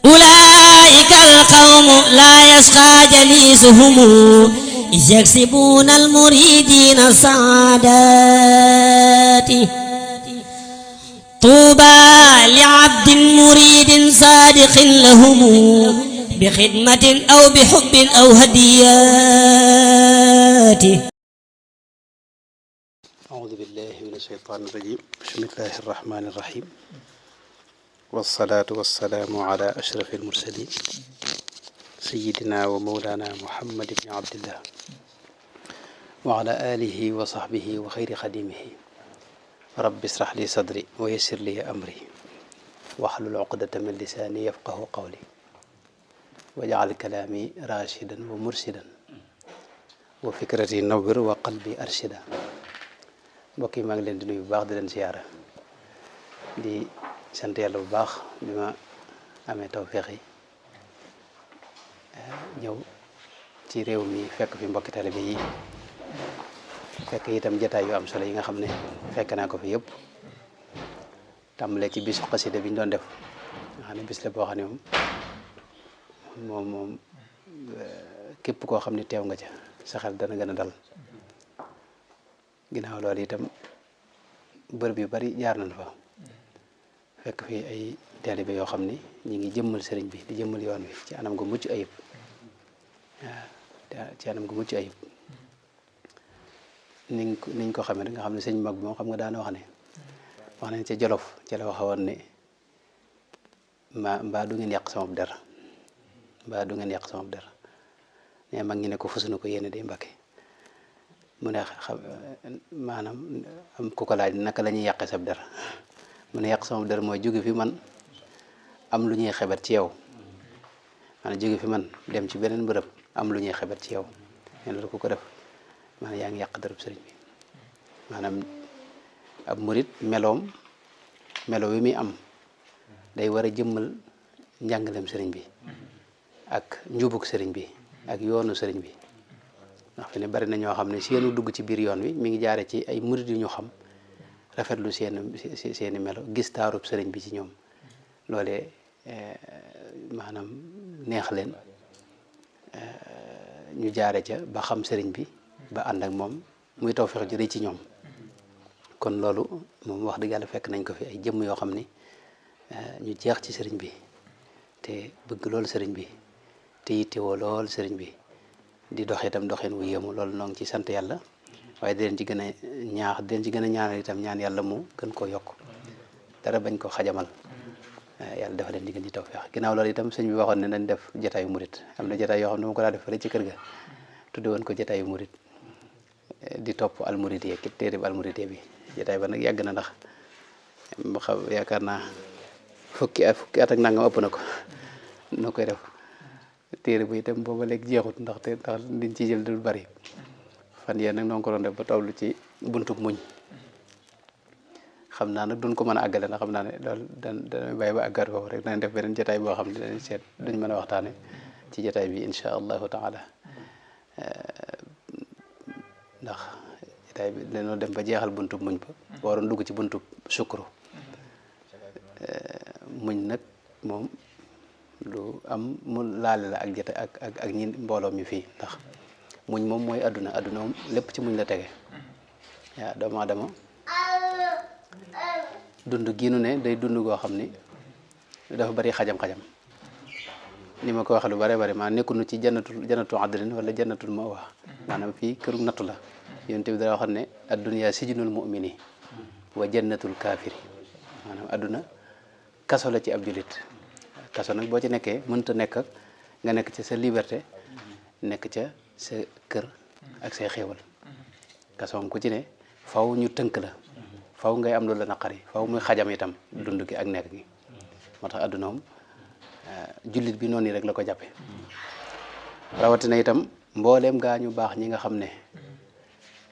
أولئك القوم لا يشقى جليسهم إذ يكسبون المريدين السعادات طوبى لعبد مريد صادق لهم بخدمة أو بحب أو هديات. أعوذ بالله من الشيطان الرجيم. بسم الله الرحمن الرحيم، والصلاة والسلام على أشرف المرسلين سيدنا ومولانا محمد بن عبد الله وعلى آله وصحبه وخير خديمه. رب اشرح لي صدري ويسر لي أمري واحلل عقدة من لساني يفقه قولي واجعل كلامي راشدا ومرشدا وفكرتي نور وقلبي أرشدا. mbokk yi maa ngi leen di nuyu bu baax di leen siyaara di sant yàlla bu baax bi ma amee tawféex yi ñëw ci réew mi fekk fi mbokki taalibe yi fekk itam jataay yu am solo yi nga xam ne fekk naa ko fi yëpp tàmbalee ci bisu xasida bi ñu doon def nga xam ne bis la boo xam ne moom képp koo xam ne teew nga ca sa xel dana gën a dal. ginnaaw loolu itam bërëb yu bari jaar nañ fa fekk fi ay taalibe yoo xam ni ñi ngi jëmmal sëriñ bi di jëmmal yoon wi ci anam gu mucc ayib waaw ci anam gu mucc ayib niñ ko xamee rek nga xam ne sëñ mag bi moom xam nga daana wax nañ ca Jolof ca la waxoon ne mbaa du ngeen yàq sama der mbaa du ngeen yàq sama der ne mag ñi ne ko fas na ko yéene day Mbàkke mu ne maanaam am ku ko laaj naka la ñuy yàqee sab der mu ne yàq sama der mooy jóge fi man am lu ñuy xebat ci yow maanaam jóge fi man dem ci beneen bërëb am lu ñuy xebat ci yow ne loolu ku ko def maanaam yaa ngi yàq derub sëriñ bi. maanaam ab murit melo wi muy am day war a jëmmal njàngalem sëriñ bi ak njubug sëriñ bi ak yoonu sëriñ bi. ndax fi ne bari na ñoo xam ne seenu dugg ci biir yoon wi mi ngi jaare ci ay murid yu ñu xam rafetlu seeni melo gis taarub sëriñ bi ci ñoom loolee maanaam neex leen ñu jaare ca ba xam sëriñ bi ba ànd ak moom muy tawfeex ju rëy ci ñoom. kon loolu moom wax dëgg yàlla fekk nañ ko fi ay jëmm yoo xam ni ñu jeex ci sëriñ bi te bëgg lool sëriñ bi te yittewoo lool sëriñ bi di dox itam doxin wu yéemu loolu noo ngi ci sant yàlla waaye di leen ci gën a ñaax di leen ci gën a ñaanal itam ñaan yàlla mu gën koo yokk dara bañ ko xajamal yàlla dafa leen di gën ci tawfeex. ginnaaw loolu itam sëñ bi waxoon ne dañ def jotaayu murit am na jotaay yoo xam ne dama ko daa def fële ci kër ga tudde woon ko jotaayu murit di topp almuridiyya ki téere bi almuridiyya bi jotaay ba nag yàgg na ndax mu xam yaakaar naa fukki at ak nangam ëpp na ko noo koy def téere bu itam booba léegi jeexut ndax liñ ci jël dul bari fan yéen nag noo ko doon def ba tollu ci buntub muñ xam naa nag duñ ko mën a àggale ndax xam naa ne loolu dana bàyyi ba àggat foofu rek danañ def beneen jotaay boo xam ne danañ seet duñ mën a waxtaane ci jotaay bi insha allahu taala ndax jotaay bi dañoo dem ba jeexal buntub muñ ba waroon dugg ci buntub sukru muñ nag moom lu am mu laale la ak jota ak ñi mbooloo mi fii ndax muñ moom mooy adduna moom lépp ci muñ la tege waaw doomu aadama dund giinu ne day dund goo xam ni dafa bari xajam-xajam ni ma ko waxee lu bare bari maa nekkunu ci jannatu adlin wala jannatul mawa maanaam fii këru nattu la yonent bi dara waxoon ne adduniya sijnul mu'mini wa jannatul kaafiri maanaam adduna kaso la ci ab julit kaso nag boo ci nekkee mënta nekk nga nekk ca sa liberté nekk ca sa kër ak say xéewal kaso moom ku ci ne faw ñu tënk la faw ngay am loolu la naqari faw muy xajam itam dund gi ak nekk gi moo tax adduna moom jullit bi noonu rek la ko jàppe rawatina itam mbooleem gaa ñu baax ñi nga xam ne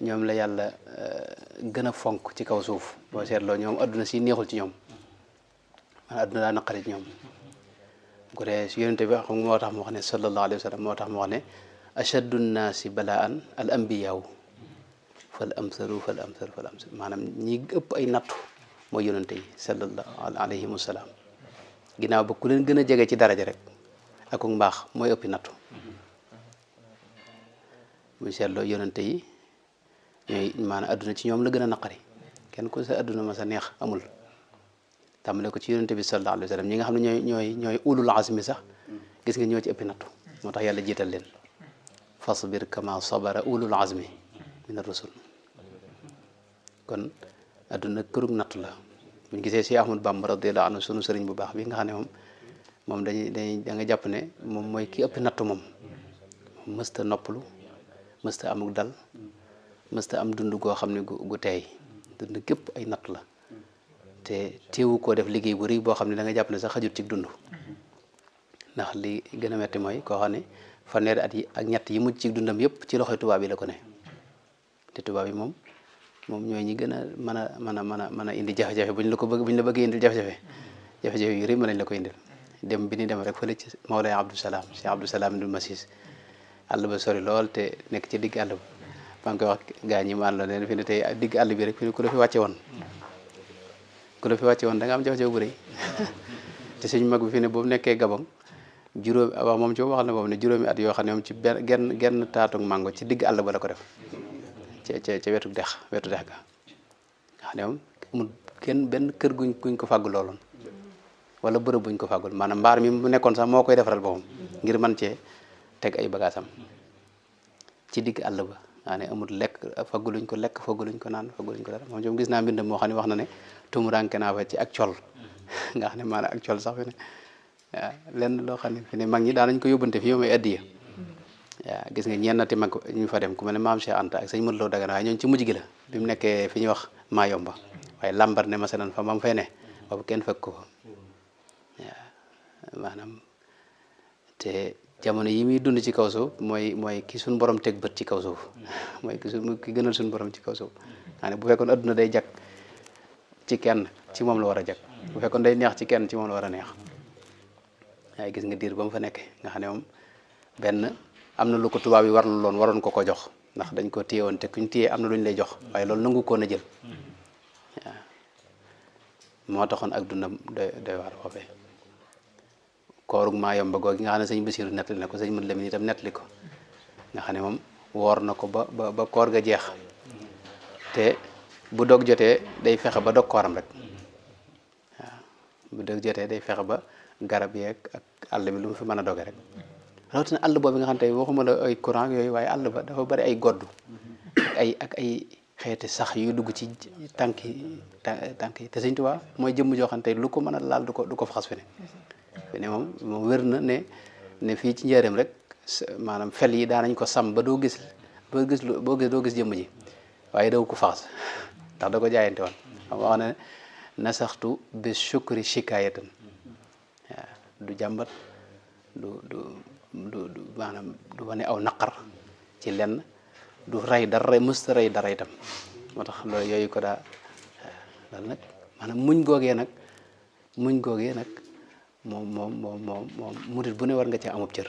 ñoom la yàlla gën a fonk ci kaw suuf boo seetloo ñoom adduna si neexul ci ñoom man adduna daa naqari ci ñoom bu dee si yonente bi xam nga moo tax mu wax ne sallallahu alayhi wa sallam moo tax mu wax ne ashaddu nnaasi balaan al ambiyaaw fal amsalu maanaam ñi ëpp ay nattu mooy yonente yi sallallahu alayhi wa sallam ginnaaw ba ku leen gën a jege ci daraja rek ak mbaax mooy ëppi nattu bu seetloo yonente yi ñooy maanaam adduna ci ñoom la gën a naqari kenn ku sa adduna ma sa neex amul tàmbale ko ci yonente bi sallallahu alayhi wa sallam ñi nga xam ne ñooy ulul azmi sax gis nga ñoo ci ëppi nattu moo tax yàlla jiital leen fasbir kama sabara ulul azmi min ar-rusul kon adduna kërug nattu la buñ gisee si Ahmad Bamba radiyallahu anhu sunu sëriñ bu baax bi nga xam ne moom dañuy da nga jàpp ne moom mooy ki ëpp nattu moom mësta noppalu mësta amuk dal mësta am dund goo xam ne gu teey dund gépp ay nattu la te teewu koo def liggéey bu rëy boo xam ne da nga jàpp ne sax xajut ci dund ndax li gën a metti mooy koo xam ne fanweeri at yi ak ñett yi mujj ci dundam yëpp ci loxoy tubaab yi la ko ne te tubaab yi moom ñooy ñi gën a mën a indi jafe-jafe buñ la bëggee indil jafe-jafe yu rëy mën nañ la ko indil dem bi ni dem rek fële ci Mawlay Abdou Salaam Cheikh Abdou Salaam Ibn Masis àll ba sori lool te nekk ci digg àll ba maa ngi koy wax gaa ñi maan la leen fi ne tey digg àll bi rek fi ne ku la fi wàcce woon da nga am jafe-jafe bu rëy te suñ mag bi fi ne boobu nekkee Gabon juróomi wax moom ci wax na boobu ne juróomi at yoo xam ne moom ci genn taatug mango ci digg àll ba la ko def ca wetu dex ga nga xam ne moom amul benn kër guñ ko fàggu looloon wala bërëb buñ ko fàggul maanaam mbaar mi mu nekkoon sax moo koy defaral boppam ngir man cee teg ay bagaasam ci digg àll ba nga ne amul lekk fagguluñ ko lekk fagguluñ ko naan fagguluñ ko dara moom moom gis naa mbind moo xam ne wax na ne tumuranke naa fa ci ak col nga xam ne maanaam ak col sax fi ne waaw lenn loo xam ne fi ne mag ñi daanañ ko yóbbante fi yow may addiya waaw gis nga ñennati mag ñu fa dem ku mel ne maam Cheikh Anta ak sëñ Modou Lo Dagana waaye ñooñu ci mujj gi la bi mu nekkee fi ñuy wax Mayomba waaye lambar ne masalan fa mam fay ne boobu kenn fekk ko fa waaw maanaam te jamono yi muy dund ci kaw suuf mooy ki suñ borom teg bët ci kaw suuf mooy ki gënal suñ borom ci kaw suuf xam ne bu fekkoon adduna day jag ci kenn ci moom la war a jag bu fekkoon day neex ci kenn ci moom la war a neex waaye gis nga diir ba mu fa nekkee nga xam ne moom benn am na lu ko tubaab yi waroon ko jox ndax dañ ko téye woon te kuñ téye am na lu ñu lay jox waaye loolu nangu koon a jël waaw moo taxoon ak dundam doy war foofee koorug Mayomba googi nga xam ne sëñ Basiru nettali na ko sëñ Mad Lamin itam nettali ko nga xam ne moom woor na ko ba koor ga jeex te bu dog jotee day fexe ba dog kooram rek waaw bu dog jotee day fexe ba garab yeeg ak àll bi lu mu fi mën a doge rek rawatina àll boobu nga xam te waxuma la ay courant yooyu waaye àll ba dafa bari ay goddu ak ay xeeti sax yu dugg ci tànk yi te Sëñ Tuubaa mooy jëmm joo xam te lu ko mën a laal du ko faxas fi ne moom wér na ne fii ci njëreem rek maanaam fel yi daanañ ko sàmm ba doo gis jëmm ji waaye daw ko faxas ndax da ko jaayante woon wax ne nasaxtu bi shukri shikayatan waaw du jàmbat du maanaam du wane aw naqar ci lenn du rey dara mësta rey dara itam moo tax loolu yooyu ko daa loolu nag maanaam muñ googee nag moom murit bu ne war nga ci amub cër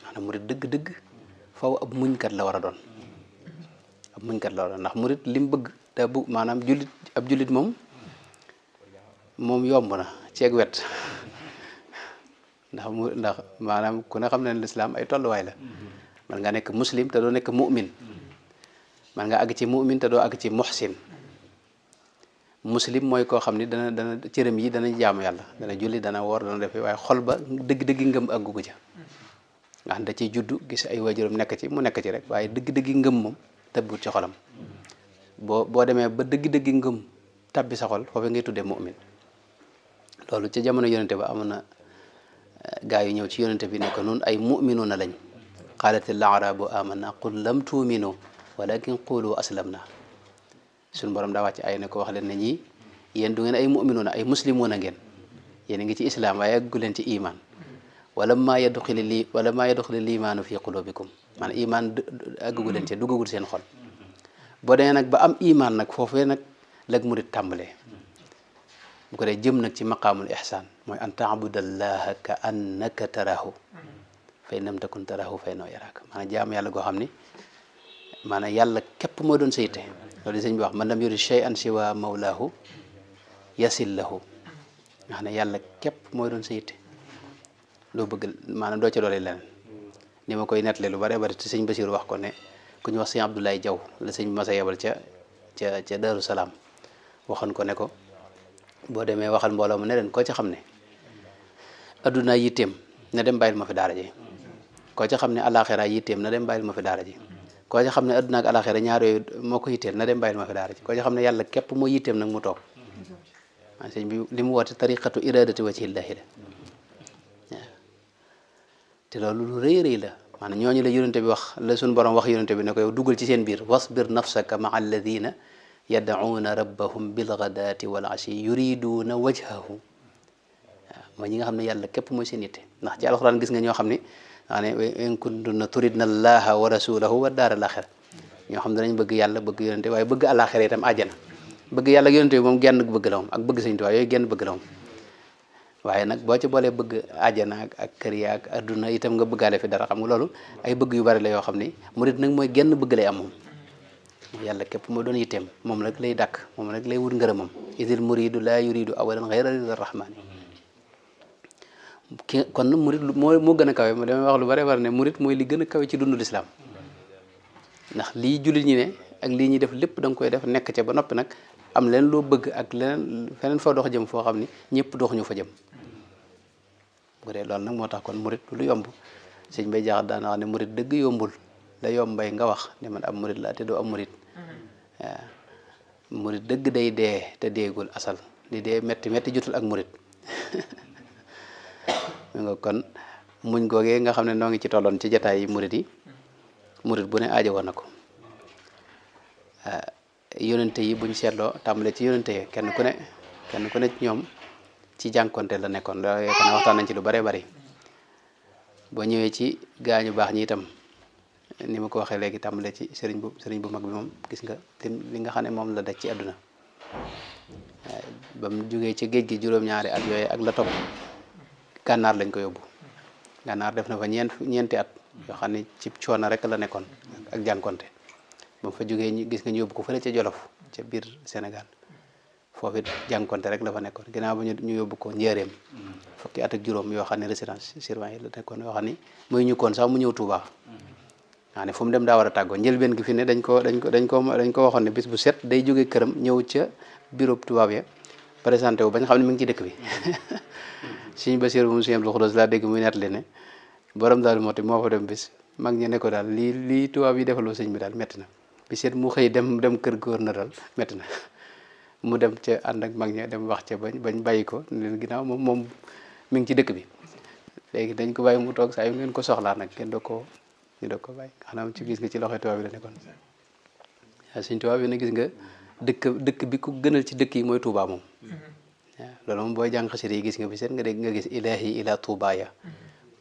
maanaam murit dëgg-dëgg faw ab muñkat la war a doon ndax murit li mu bëgg te bu maanaam ab jullit moom yomb na ceeg wet ndax maanaam ku ne xam ne lislaam ay tolluwaay la man nga nekk muslim te doo nekk mu'min man nga àgg ci mu'min te doo àgg ci muhsin muslim mooy koo xam ni dana cërëm yi dana jaamu yàlla dana julli dana woor dana def waaye xol ba dëgg-dëggi ngëm àggugu ca nga xam da ciy juddu gis ay waajuram nekk ci mu nekk ci rek waaye dëgg-dëggi ngëm moom tëbbut ci xolam boo demee ba dëgg-dëggi ngëm tabbi sa xol foofu ngay tuddee mu'min loolu ca jamono yonente ba amoon na gaa yu ñëw ci yonente bi ne ko nun ay mu'minuuna lañ qaalatil arabu amanna qul lam tu'minu walakin qulu aslamna suñu borom daa wàcc ay ne ko wax leen ne ñii yéen du ngeen ay mu'minuuna ay muslimuuna ngeen yéen a ngi ci islam waaye àggu leen ci iman wala maa yadxuli liimaanu fi qulubikum maanaam iman àggu leen ci duggagul seen xol boo demee nag ba am iman nag foofee nag lag murit tàmbalee bu ko dee jëm nag ci maqaamul ihsaan mooy an taabudallaha ka annaka tarahu fa in lam takun tarahu fa innahu yaraaka maanaam jaam yàlla goo xam ni maanaam yàlla képp moo doon sayte loolu sëñ bi wax man lam yurid shay'an siwa mawlaahu yasil lahu nga xam ne yàlla képp mooy doon sa yitte loo bëgg maanaam doo ca doole leneen ni ma koy nettali lu bare bari te sëñ Basiir wax ko ne ku ñu wax sëñ Abdoulaye Diaw la sëñ Masa yebal ca Daaru Salaam waxoon ko ne ko boo demee waxal mbooloo mu ne leen koo ca xam ne adduna yitteem na dem bàyyil ma fi daara ji koo ca xam ne alaxira yitteem na dem bàyyil ma fi daara ji koo ca xam ne adduna ak alaxira ñaar yooyu moo ko yitteel na dem bàyyil ma fi daara ji koo ca xam ne yàlla képp moo yitteem nag mu toog sëñ bi li mu woote tariqatu iradati wajhillahi la te loolu lu rëy rëy la maanaam ñooñu la yonente bi wax la suñu borom wax yonente bi ne ko yow dugal ci seen biir wasbir nafsaka maa alladina yad'uuna rabbahum bilghadaati wal ashi yuriduuna wajhahu waaw mooy ñi nga xam ne yàlla képp mooy seen yitte ndax ci alxuraan gis nga ñoo xam ne maa ne in kuntunna turidna allaha wa rasulahu wa daara alaxira ñoo xam ne dañ bëgg yàlla bëgg yonente waaye bëgg alaxira itam àjjana bëgg yàlla ak yonente bi moom genn bëgg la moom ak bëgg Sëñ Tuubaa yooyu genn bëgg la moom waaye nag boo ci boolee bëgg àjjana ak kër ya ak adduna itam nga bëggaale fi dara xam nga loolu ay bëgg yu bari la yoo xam ni murit nag mooy genn bëgg lay am moom yàlla képp moo doon yitteem moom rek lay dàkk moom rek lay wut ngërëmam idil muridu la yuridu awalan ghayra rida rahmani kon murit moo gën a kawe ma damay wax lu bare bare ne murit mooy li gën a kawe ci dundu lislaam ndax lii jullit ñi ne ak lii ñuy def lépp da nga koy def nekk ca ba noppi nag am leen loo bëgg ak leneen feneen foo dox jëm foo xam ni ñëpp doxuñu fa jëm bu dee loolu nag moo tax kon murit lu yomb sëñ Bay Jaxate daana wax ne murit dëgg yombul la yombay nga wax ne man ab murit la te doo am murit waaw murit dëgg day dee te deegul asal di dee metti metti jotul ak murit mi nga kon muñ googee nga xam ne noo ngi ci tolloon ci jataay yi murit bu ne aajo woon na ko yonente yi buñ seetloo tàmbale ci yonente yi kenn ku ne ci ñoom ci jànkonte la nekkoon loolu yaakaar naa waxtaan nañ ci lu bare bari boo ñëwee ci gaañu baax ñi itam ni ma ko waxee léegi tàmbale ci sëriñ bu mag bi moom gis nga li nga xam ne moom la daj ci àdduna ba mu jógee ci géej gi juróom-ñaari at yooyu ak la topp gànnaar lañ ko yóbbu gànnaar def na fa ñeenti at yoo xam ne ci coono rek la nekkoon ak jànkonte ba mu fa jógee gis nga ñu yóbbu ko fële ca Jolof ca biir Sénégal foofu it jànkonte rek la fa nekkoon ginnaaw ba ñu yóbbu ko Njaaréem fukki at ak juróom yoo xam ne résidence surveillée la nekkoon yoo xam ni muy ñu koon sax mu ñëw Touba waa ne fu mu dem daa war a tàggoo njëlbeen gi fi ne dañ ko waxoon ne bis bu set day jóge këram ñëw ca bureau tubaab ya présenté wu bañ xam ne mi ngi ci dëkk bi Sëñ Basiir moom Sëñ Abdou Khoudoss laa dégg muy nettali ne borom daal moo fa dem bis mag ñi ne ko daal lii tubaab yi defaloo sëñ bi daal métti na bi seet mu xëy dem kër gouverneur daal métti na mu dem ca ànd ak mag ña dem wax ca bañ bàyyi ko leen ginnaaw moom mi ngi ci dëkk bi léegi dañ ko bàyyi mu toog saa yu ngeen ko soxlaa nag kenn doo ko bàyyi xanaa ci gis nga ci loxoy tubaab bi la nekkoon waaw suñ tubaab bi ne gis nga dëkk bi ku gënal ci dëkk yi mooy Touba moom waaw loolu moom booy jàng xasida yi gis nga bi seet nga dégg nga gis ilahi ila Touba ya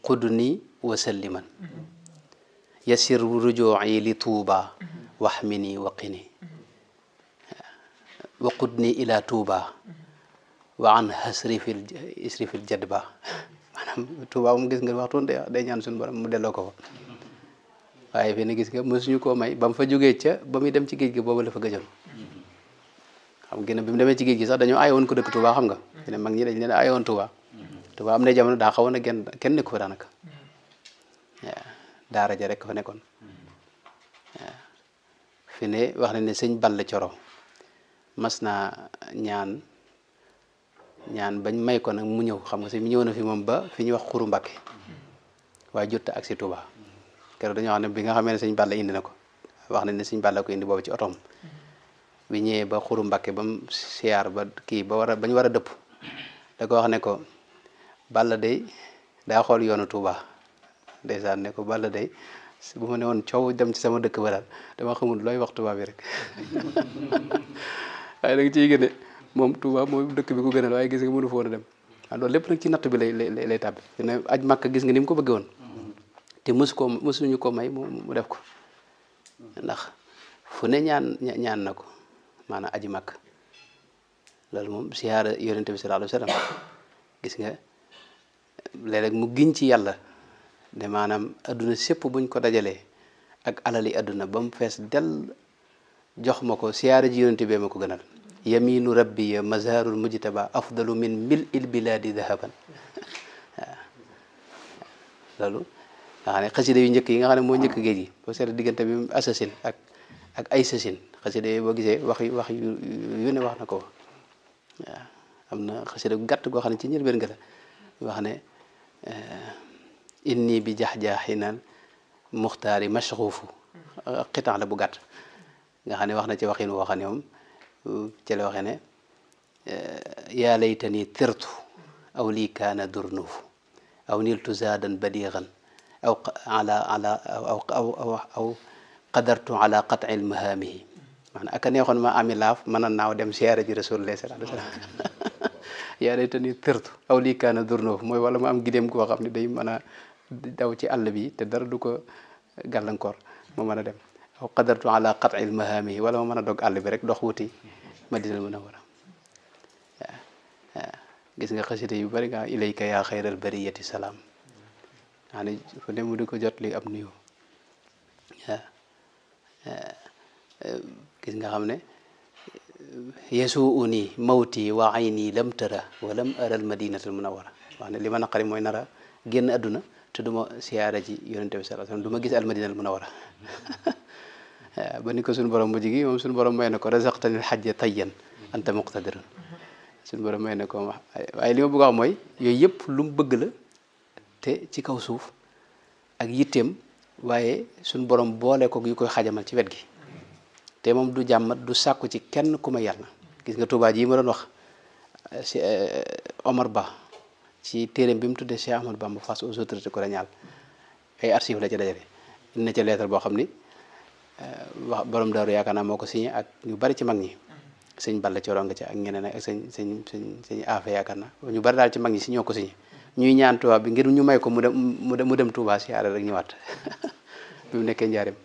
qudni wa salliman yasir ruju'i li Touba waxmini waqini waqudni ila Touba wa an isrifil jadba maanaam Touba moom gis nga waxtu day ñaan suñu borom mu delloo ko fa waaye fii ne gis nga mësuñu koo may ba mu fa jógee ba muy dem ci géej gi boobu la fa gëjoon xam nga bi mu demee ci géej gi sax dañoo aayoon ko dëkk Touba xam nga fi ne mag ñi dañ leen aayoon Touba am na jamono daa xawoon a kenn nekku fa daanaka waaw daara ja rek fa nekkoon waaw fi ne wax nañ ne sëñ Balla Coro mas naa ñaan bañ may ko nag mu ñëw xam nga si mu ñëw na fi moom ba fi ñuy wax Xuru Mbàkke waaye jot ak si Touba keroog dañoo xam ne bi nga xamee ne sëñ Balla indi na ko wax nañ ne sëñ Balla ko indi boobu ci otoom bi ñëwee ba Xuru Mbàkke ba mu siyaar ba kii bañ war a dëpp da ko wax ne ko Balla day daa xool yoonu Touba ndeysaan ne ko Balla day bu ma ne woon coow dem ci sama dëkk ba daal dama xamul looy wax Touba bi rek waaye da nga ciy gën moom Touba mooy dëkk bi ko gënal waaye gis nga mënu fa woon a dem waaw loolu lépp nag ci natt bi lay tàbbi ne aj Makka gis nga ni mu ko bëggee woon te mësuñu ko may mu def ko ndax fu ne ñaan na ko maanaam aji Makka loolu moom siyaara yonente bi sallallahu alayhi wa sallam gis nga léeg-léeg mu giñ ci yàlla de maanaam adduna sépp buñ ko dajalee ak alali adduna ba mu fees del jox ma ko siyaara ji yonente bee ma ko gënal yaminu rabbiya mazharul mujtaba afdalu min mil'il biladi dahaban loolu nga xam ne xasida yu njëkk yi nga xam ne moo njëkk géej gi boo seetee diggante bi assasine ak ay sasine xasida yi boo gisee wax yu ne wax na ko waaw am na xasida gu gàtt goo xam ne ci njëlbéen nga la wax ne inni bi jax-jaaxinal muxtaari mashxuufu xitaan la bu gàtt nga xam ne wax na ci waxin woo xam ne moom ci la waxee ne yaa laytani tirtu aw lii kaana durnuufu aw niltu zaadan badiixan aw aw qadartu ala qat'i lmahaamihi maanaam aka neexoon ma ami laaf mën a naaw dem siyaare ji rasulullah sallallahu alayhi wa sallam yaa laytani tirtu aw lii kaana durnuufu mooy wala ma am gideem goo xam ne day mën a daw ci àll bi te dara du ko gàllankoor ma mën a dem aw qadartu ala qat'i lmahaamihi wala ma mën a dog àll bi rek dox wuti Madinatul Munawwara waaw gis nga xasida yu bari nga ilayka yaa xayral bariyati salaam xam ne fu ne mu di ko jot li am nuyu waaw gis nga xam ne yasuuni mawti wa ayni lam tara wa lam aral madinatul munawwara wax ne li ma naqari mooy nara génn àdduna te du ma siyaara ci yonente bi sallallahu alayhi wasallam du ma gis al madinatul munawwara waaw ba ni ko suñu borom bu jigi moom suñu borom may na ko razaqtanil hajja tayyan anta muqtadirun suñu borom may na ko waaye li ma bëgg a wax mooy yooyu yëpp lu mu bëgg la te ci kaw suuf ak yitteem waaye suñu borom boole ko yu koy xajamal ci wet gi te moom du jàmmat du sàkku ci kenn ku ma yàlla gis nga Tuubaa ji ma doon wax si Omar Ba ci téeréem bi mu tuddee Cheikh Ahmadou Bamba face aux autorités coloniales ay archives la ca dajale indi na ca lettre boo xam ni wax borom daaru yaakaar naa moo ko signé ak ñu bari ci mag ñi sëñ Balla Coro nga ci ak ñeneen ak sëñ Afe yaakaar naa ñu bari daal ci mag ñi si ñoo ko signé ñuy ñaan Tuubaa bi ngir ñu may ko mu dem Tuubaa siyaare rek ñëwaat bi mu nekkee njaareem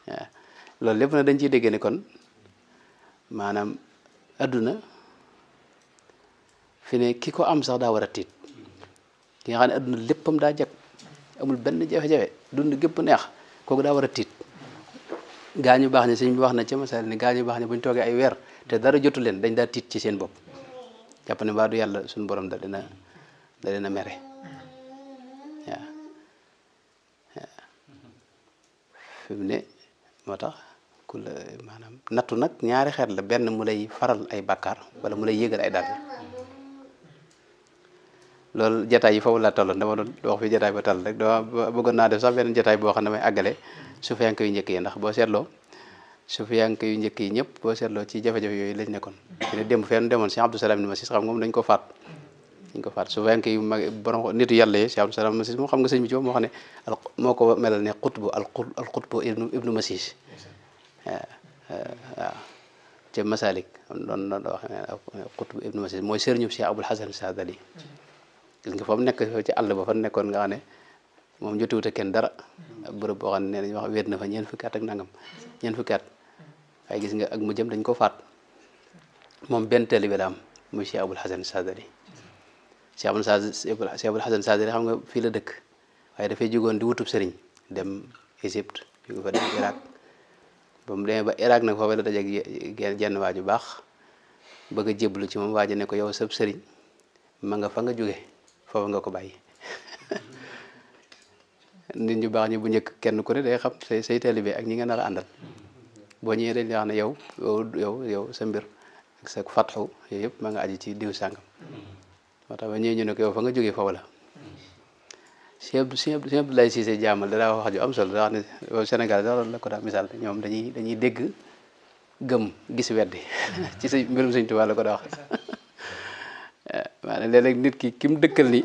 waaw loolu lépp na dañ ciy dégg ne kon maanaam adduna fi ne ki ko am sax daa war a tiit ki nga xam ne adduna léppam daa jag amul benn jafe-jafe dund gépp neex kooku daa war a tiit gaa ñu baax ñi sëñ bi wax na ca masal ni gaa ñu baax ñi bu ñu toogee ay weer te dara jotu leen dañ daa tiit ci seen bopp jàpp ne mbaa du yàlla suñu borom da dina mere waaw fi mu ne moo tax ku la maanaam nattu nag ñaari xeet la benn mu lay faral ay bàkkaar wala mu lay yëgal ay daal loolu jataay yi foofu laa tolloon dama doon wax fi jataay ba toll rek dama bëggoon naa def sax benn jataay boo xam ne damay àggale sufiyanke yu njëkk yi ndax boo seetloo sufiyanke yu njëkk yi ñëpp boo seetloo ci jafe-jafe yooyu lañ nekkoon fi ne démb fenn demoon Cheikh Abdou Salam ni Masis xam nga moom dañ ko faat sufiyanke yu mag borom nitu yàlla yi Cheikh Abdou Salam Masis moom xam nga sëñ bi ci moo xam ne moo ko melal ne xutbu al xutbu ibnu Masis waaw ca Masalik doon wax ne xutbu ibnu Masis mooy sëriñu Cheikh Abul Hasan Sadali gis nga fa mu nekk ci àll ba fa nekkoon nga xam ne moom jotuwut ak kenn dara bërëb boo xam ne nee nañu wax wéet na fa ñeent fukki at ak nangam ñeent fukki at waaye gis nga ak mu jëm dañ ko faat moom benn taalibe la am muy Cheikh Abul Hasan Sadali Cheikh Abul Hasan Sadali xam nga fii la dëkk waaye dafay jógoon di wutub sëriñ dem Égypte jóge fa dem Irak ba mu demee ba Irak nag foofu la dajeeg jenn waaju baax bëgg a jébbalu ci moom waaju ne ko yow sab sëriñ ma nga fa nga jóge foofu nga ko bàyyi nit ñu baax ñi bu njëkk kenn ku ne day xam say taalibe ak ñi nga nar a àndal boo ñëwee dañ la wax ne yow sa mbir ak sa fatxu yooyu yëpp ma nga aji ci diw sàngam moo tax ba ñëwee ñu ne ko yow fa nga jógee foofu la Sëñ Abdoulaye Cissé jaamal da daa wax ju am solo da wax ne Sénégal da la ko daa misaal ñoom dañuy dégg gëm gis weddi ci sa mbirum Sëñ Tuubaa la ko daa wax maanaam léeg-léeg nit ki mu dëkkal ni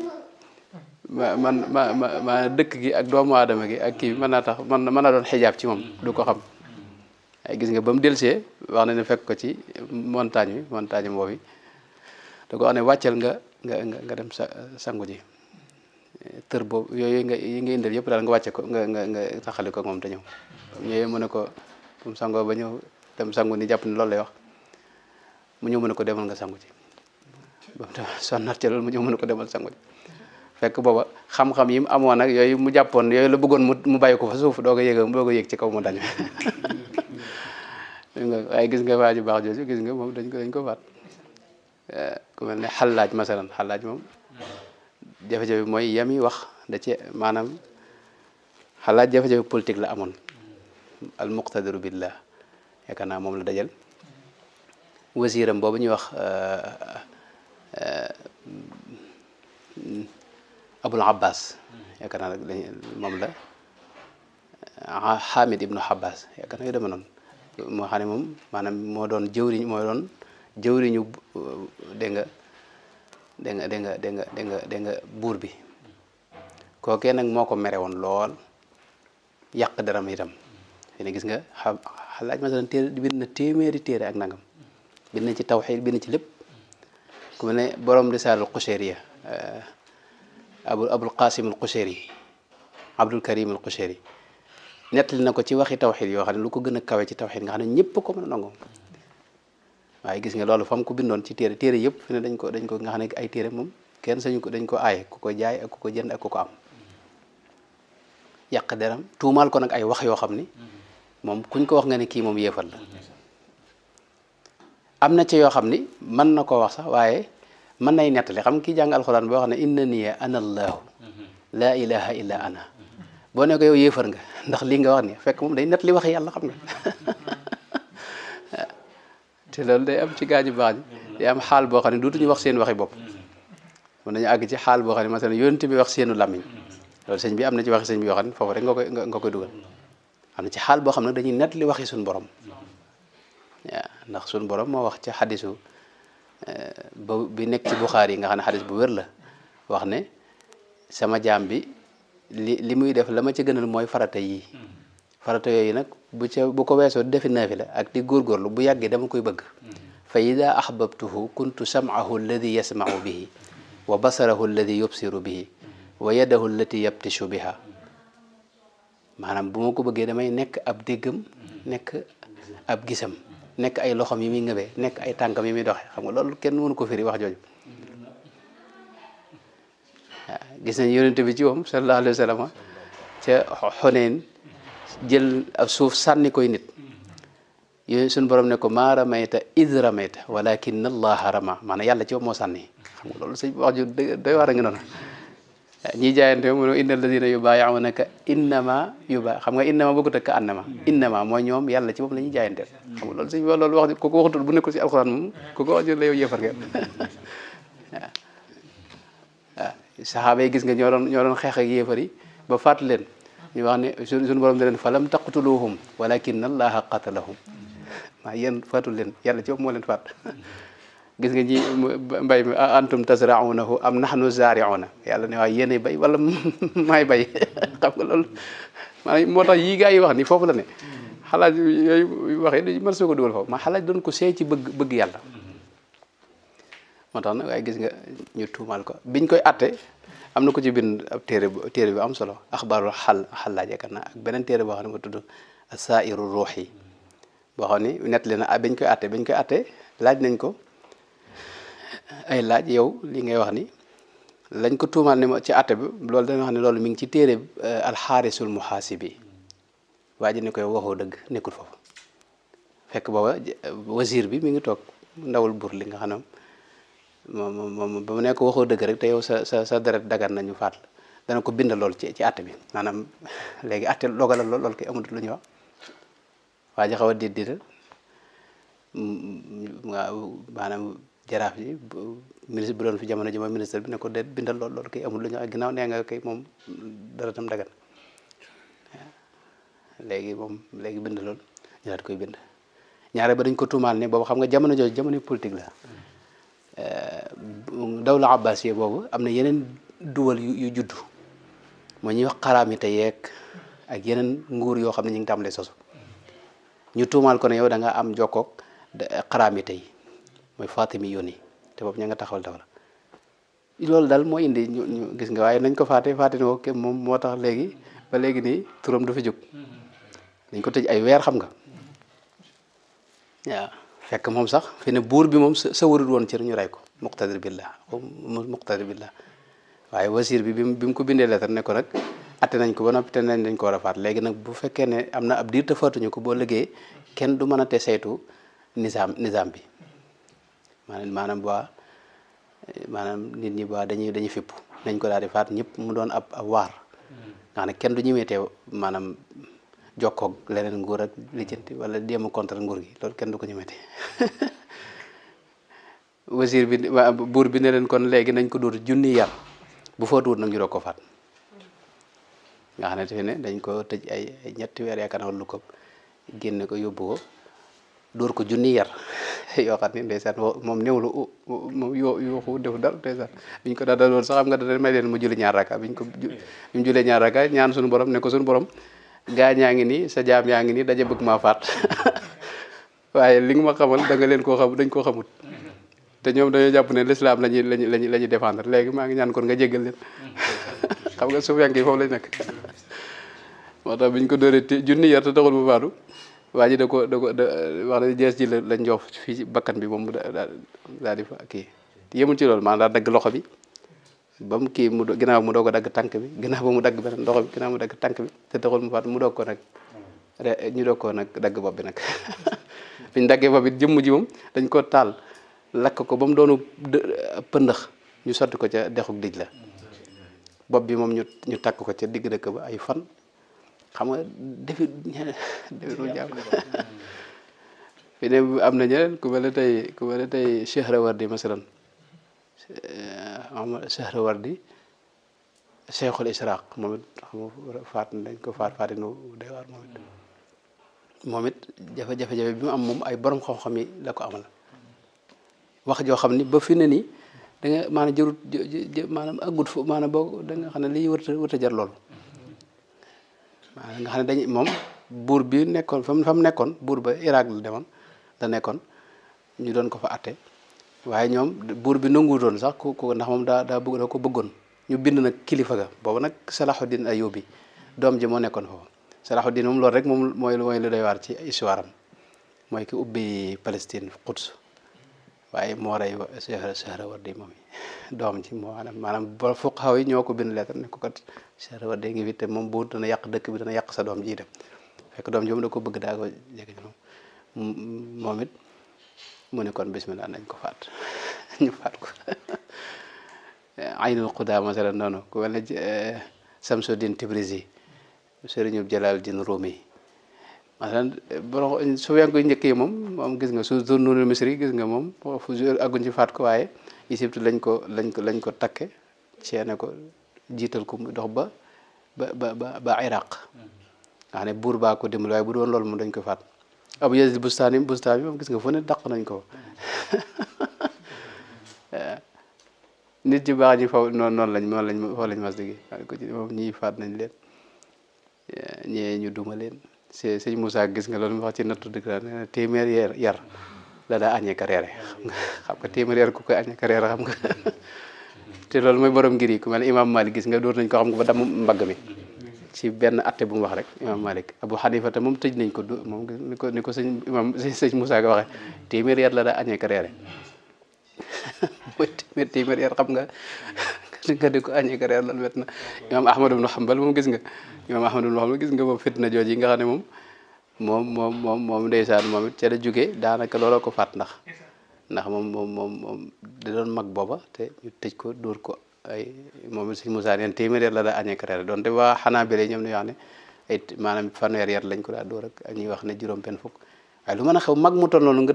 ma dëkk gi ak doomu aadama gi ak kii mën naa tax mën naa doon xijaab ci moom du ko xam ay gis nga ba mu delsee wax na ne fekk ko ci montagne boobu da ko wax ne wàccal nga dem sangu ji tër boobu yooyu yi nga indil yëpp daal nga wàcce ko nga taxali ko moom te ñëw ñëwee mu ne ko mu sangoo ba ñëw dem sangu ni jàpp ne loolu lay wax mu ñëw mu ne ko demal nga sangu ji ba mu sonnat ci loolu mu ñëw mu ne ko demal sangu ji fekk booba xam-xam yi mu amoon nag yooyu mu jàppoon yooyu la bëggoon mu bàyyi ko fa suuf doog a yëg ci kaw mu dañ waaye gis nga waaju baax jooju gis nga moom dañ ko faat ku mel ne Xallaaj masalan Xallaaj moom jafe-jafe mooy yami wax da ci maanaam Xallaaj jafe-jafe politique la amoon al muqtadiru billah yaakaar naa moom la dajal wasiiram boobu ñuy wax Abul Abbas yaakaar naa moom la Hamid ibnu Abbas yaakaar naa yu deme noonu moo xam ne moom maanaam moo doon jëwriñu dégg nga buur bi kookee nag moo ko mere woon lool yàq daram itam fi ne gis nga Xallaaj masalan téere bind na téeméeri téere ak nangam bind na ci tawxiid bind ci lépp ku mel ne borom risaalul Qushayriya abul qasim al Qushayri Abdul Karim al Qushayri nettali na ko ci waxi tawxiid yoo xam ne lu ko gën a kawe ci tawxiid nga xam ne ñëpp ko mën a nangoo waaye gis nga loolu fam ko bindoon ci téere yëpp fi ne dañ ko nga xam ne ay téere moom kenn sañu ko dañ ko aaye ku ko jaay ak ku ko jënd ak ku ko am yàq deram tuumaal ko nag ay wax yoo xam ni moom kuñ ko wax nga ne kii moom yéefal la am na ci yoo xam ni mën na koo wax sax waaye mën nay nettali xam kii jàng alxuraan boo xam ne inna niya ana allahu laa ilaha illa ana boo ne ko yow yéefar nga ndax lii nga wax ni fekk moom day nettali wax yàlla xam nga te loolu day am ci gaañu baax ji day am xaal boo xam ne dootuñu wax seen waxi bopp mën nañu àgg ci xaal boo xam ne masalan yonent bi wax seenu làmmiñ loolu sëñ bi am na ci waxi sëñ bi yoo xam ne foofu rek nga koy dugal am na ci xaal boo xam ne dañuy nettali waxi suñu borom waaw ndax suñu borom moo wax ci xadisu bi nekk ci Buxaari yi nga xam ne xadis bu wér la wax ne sama jaam bi li muy def la ma ca gënal mooy farata yii farata yooyu nag bu ko weesoo di defi naafila ak di góorgóorlu bu yàggee dama koy bëgg fa ida ahbabtuhu kuntu sam'ahu alladi yasma'u bihi wa basarahu alladi yubsiru bihi wa yadahu allati yabtishu biha maanaam bu ma ko bëggee damay nekk ab déggam nekk ab gisam nekk ay loxom yi muy ngëbee nekk ay tànkam yi muy doxe xam nga loolu kenn mënu ko firi wax jooju waaw gis nañ yonent bi ci moom sallallahu alayhi wa sallam ca Xunayn jël ab suuf sànni koy nit yooyu suñu borom ne ko maa ramayta id ramayta walakin allaha rama maanaam yàlla ci moom moo sànni xam nga loolu sëñ wax ju doy waar a ngi noonu ñiy jaayante mu ne inna alladina yubayi'unaka innama xam nga innama bëggut ak annama innama mooy ñoom yàlla ci moom la ñuy jaayanteel xam nga loolu sëñ bi loolu wax ku ko waxatul bu nekkul si alxuraan moom ku ko wax la yow yëfar nga waaw saxaaba yi gis nga ñoo doon xeex ak yéefar yi ba faat leen ñu wax ne suñu borom da leen falam taqtuluhum walakin allaha qatalahum maa yéen faatul leen yàlla ci moom moo leen faat gis nga ñi mbay mi antum tasra'unahu am nahnu zari'una yàlla ne waaye yéenay bay wala maay bay xam nga loolu maanaam moo tax yii gaa yi wax ni foofu la ne Xallaaj yooyu waxee dañu mën soo ko dugal foofu ma Xallaaj doon ko seey ci bëgg yàlla moo tax nag waaye gis nga ñu tuumaal ko biñ koy atte am na ko ci bind ab téere bi am solo axbaaru Xallaaj yaakaar naa ak beneen téere boo xam ne ma tudd asairu ruuxi boo xam ne nett li na biñ koy atte laaj nañ ko ay laaj yow li ngay wax ni lañ ko tuumaal ne ma ci atte bi loolu dañoo xam ne loolu mi ngi ci téere alxaarisul muhaasibi waa ji ne koy waxoo dëgg nekkul foofu fekk booba wasiir bi mi ngi toog ndawul bur li nga xam ne moom ba mu nekk waxoo dëgg rek te yow sa deret dagan nañu faat la dana ko bind lool ci atte bi maanaam léegi atte dogalal loolu koy amul lu ñuy wax waa ji xaw a diital maanaam jaraaf ji ministre bu doon fi jamono ji mooy ministre bi ne ko déet bindal loolu kay amul lu ñu wax ginnaaw nee nga kay moom dara tam dagan léegi bind loolu ñu daat koy bind ñaare ba dañ ko tuumaal ne boobu xam nga jamono jooju jamono politique la dawla abbasiya boobu am na yeneen duwal yu juddu moo ñuy wax xaraamite yeeg ak yeneen nguur yoo xam ne ñu ngi tàmbalee sosu ñu tuumaal ko ne yow da nga am jokkoog xaraamite yi mooy Fatimi yónni te boobu ña nga taxawal dawla loolu daal moo indi ñu gis nga waaye nañ ko faate ne ko moom moo tax léegi ba léegi nii turam du fi jóg dañ ko tëj ay weer xam nga waaw fekk moom sax fi ne buur bi moom sa warul woon ci ñu rey ko muqtadir billah waaye wasiir bi mu ko bindee lettre ne ko nag atte nañ ko ba noppi te dañ ko war a faat léegi nag bu fekkee ne am na ab diir te faatuñu ko boo liggéey kenn du mën a te saytu nizaam bi maanaam nit ñi ba dañuy fipp nañ ko daal di faat ñëpp mu doon ab waar nga xam ne kenn du ñemeetee maanaam jokkoog leneen nguur ak lijjanti wala jéem a contre nguur gi loolu kenn du ko ñemeetee wasiir bi buur bi ne leen kon léegi nañ ko dóor junni yar bu faatuwut nag ñu doog ko faat nga xam ne te ne dañ ko tëj ay ñetti weer yaakaar naa lu ko génne ko yóbbu ko dóor ko junni yar yoo xam ne ndeysaan moom néewlu moom yooxu def dara ndeysaan biñ ko daal loolu sax xam nga dana may leen mu julli ñaar raka bi mu julee ñaar raka ñaan suñu borom ne ko suñu borom gaa ñaa ngi nii sa jaam yaa ngi nii daje bëgg maa faat waaye li nga ma xamal da nga leen koo xam dañ koo xamut te ñoom dañoo jàpp ne l'islam lañuy défendre léegi maa ngi ñaan kon nga jéggal leen xam nga suuf yank yi foofu lañ nekk moo tax biñ ko dóoree junni yar te taxul mu faatu waa ji da ko wax ne jees ji lañ jox fii ci bakkan bi moom mu daal di fa kii yemul ci loolu maanaam daal dagg loxo bi ba mu kii ginnaaw mu doog a dagg tànk bi ginnaaw ba mu dagg beneen loxo bi ginnaaw mu dagg tànk bi te taxul mu faatu mu doog ko nag ñu doog ko nag dagg bopp bi nag biñ daggee bopp bi jëmm ji moom dañ ko taal lakk ko ba mu doonu pëndëx ñu sotti ko ca dexuk dij la bopp bi moom ñu takk ko ca digg dëkk ba ay fan xam nga defi lu jàmm fi ne am na ñeneen ku mel ne tey Chehrawardi masalan Chehrawardi Cheikhul Israaq moom it xam nga faat dañ ko faatinu day waar moom it jafe-jafe bi mu am moom ay borom xam-xam yi la ko amal wax joo xam ni ba fi ne nii da nga maanaam jërut maanaam aggut fu maanaam boo da nga xam ne lii wërta jar loolu maanaam nga xam ne dañuy moom buur bi nekkoon fa mu nekkoon buur ba Irak la demoon la nekkoon ñu doon ko fa atte waaye ñoom buur bi nanguwutoon sax ku ndax moom daa ko bëggoon ñu bind nag kilifa ga boobu nag Salahuddin Ayyubi doom ji moo nekkoon foofu Salahuddin moom loolu rek moom mooy lu doy waar ci histoire am mooy ki ubbi Palestine Quds waaye moo rey Chehrawardi moom doom ci moo maanaam ba fuqahaa yi ñoo ko bind lettre ne ko kat Chehrawardi ngi fi te moom bu dana yàq dëkk bi dana yàq sa doom ji dem fekk doom ji moom da ko bëgg daa ko jege moom it mu ne kon bismillah nañ ko faat ñu faat ko Aynul Qudaa masalan noonu ku mel ne Samsuddin Tibrizi sëriñu Jalaaluddin Rumi masalan borom su yaa ngi koy njëkk yi moom gis nga su Zunnunul Misri gis nga moom fu agguñ ci faat ko waaye Égypte lañ ko takke ceene ko jiital ko mu dox ba Iraq nga xam ne buur baa ko dimbali waaye bu doon loolu moom dañ ko faat Abu Yazid Bustami moom gis nga fu ne dàq nañ ko nit ñi baax ñi foofu noonu lañ mas digi ko ci moom ñii faat nañ leen ñee ñu duma leen sëñ Moussa gis nga loolu mu wax ci nattu dëgg la nee na téeméer yar la daa añee ka reere xam nga téeméer yar ku koy añee ka reere xam nga te loolu mooy borom ngir yi ku mel ne Imam Malik gis nga door nañ ko xam nga ba damm mbagg mi ci benn atte bu mu wax rek Imam Malik Abu Hanifa te moom tëj nañ ko moom ni ko sëñ Moussa ga waxee téeméer yar la daa añee ka reere mooy téeméer yar xam nga di ko añee ka reere loolu wet na Imam Ahmad ibn Hanbal moom gis nga moom fitna jooju yi nga xam ne moom ndeysaan moom it ca la jógee daanaka looloo ko faat ndax moom da doon mag booba te ñu tëj ko dóor ko ay moom it sëñ Moussa neen téeméer yar la daa añee ka reere doonte waa Xanaabila ñoom ñuy wax ne ay maanaam fanweer yar lañ ko daa dóor ak ñuy wax ne juróom benn fukk waaye lu mën a xew mag mu toll noonu nga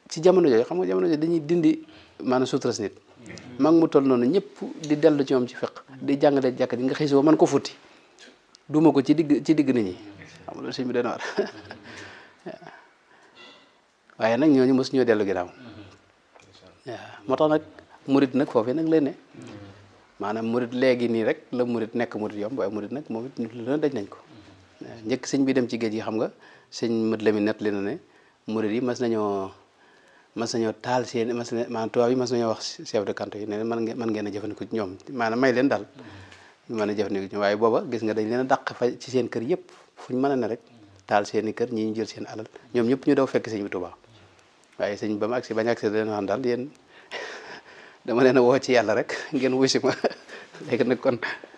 ci jamono jooju xam nga jamono jooju dañuy dindi maanaam sutras nit mag mu toll noonu ñëpp di dellu ci moom ci fiq di jàngale jàkk ji nga xëy si ba mën ko futti duma ko ci digg nit ñi xam nga loolu sëñ bi dana war waaye nag ñooñu mos ñoo dellu ginnaaw waaw moo tax nag murit nag foofee nag lay ne maanaam murit léegi nii rek la murit nekk murit yomb waaye murit nag moom it ñu la daj nañ ko njëkk sëñ bi dem ci géej gi xam nga sëñ mët la mi net li na ne murit yi mas nañoo taal seen maanaam tubaab yi mas nañoo wax chef de canton yi ne mën ngeen a jëfandikoo ci ñoom maanaam may leen daal ñu mën a jëfandikoo ci ñoom waaye booba gis nga dañ leen a dàq fa ci seen kër yëpp fu ñu mën a ne rek taal seeni kër ñi ñu jël seen alal ñoom ñëpp ñu daw fekk sëñ bi Tuubaa waaye sëñ ba mu agsi bañ agsi da leen wax daal yéen dama leen a woo ci yàlla rek ngeen wuy si ma léegi nag kon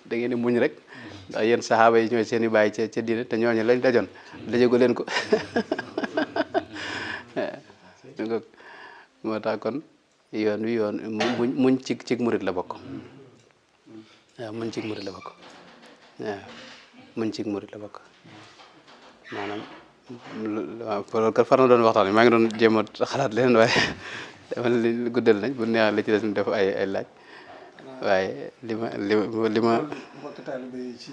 da ngeen di muñ rek ndax yéen saxaaba yi ñooy seen i bàyyi ca diine te ñooñu lañ dajoon dajegu leen ko donc moo tax kon yoon wi yoon muñ ci murit la bokk waaw muñ ci murit la bokk waaw muñ ci murit la bokk maanaam waaw loolu kat far na doon waxtaan maa ngi doon jéem a xalaat leneen waaye dama li guddal nañ bu neexee li ci des ñu def ay laaj waaye li ma mbokk taalibe yi ci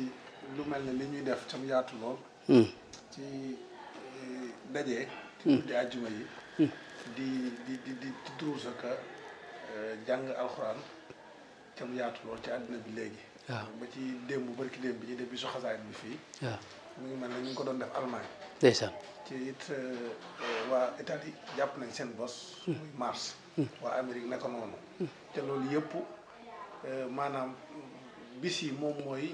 lu mel ne li ñuy def tam yaatu lool ci daje ci guddi àjjuma yi di duruus ak jàng alxuraan tam yaatu lool ci àddina bi léegi waaw ba ci démb barki démb bi ñu def bi su xasaayit bi fii waaw mu ngi mel ne ñu ngi ko doon def Allemagne ndeysaan ci it waa Italie jàpp nañ seen bos muy mars waa Amérique naka noonu te loolu yëpp maanaam bis yi moom mooy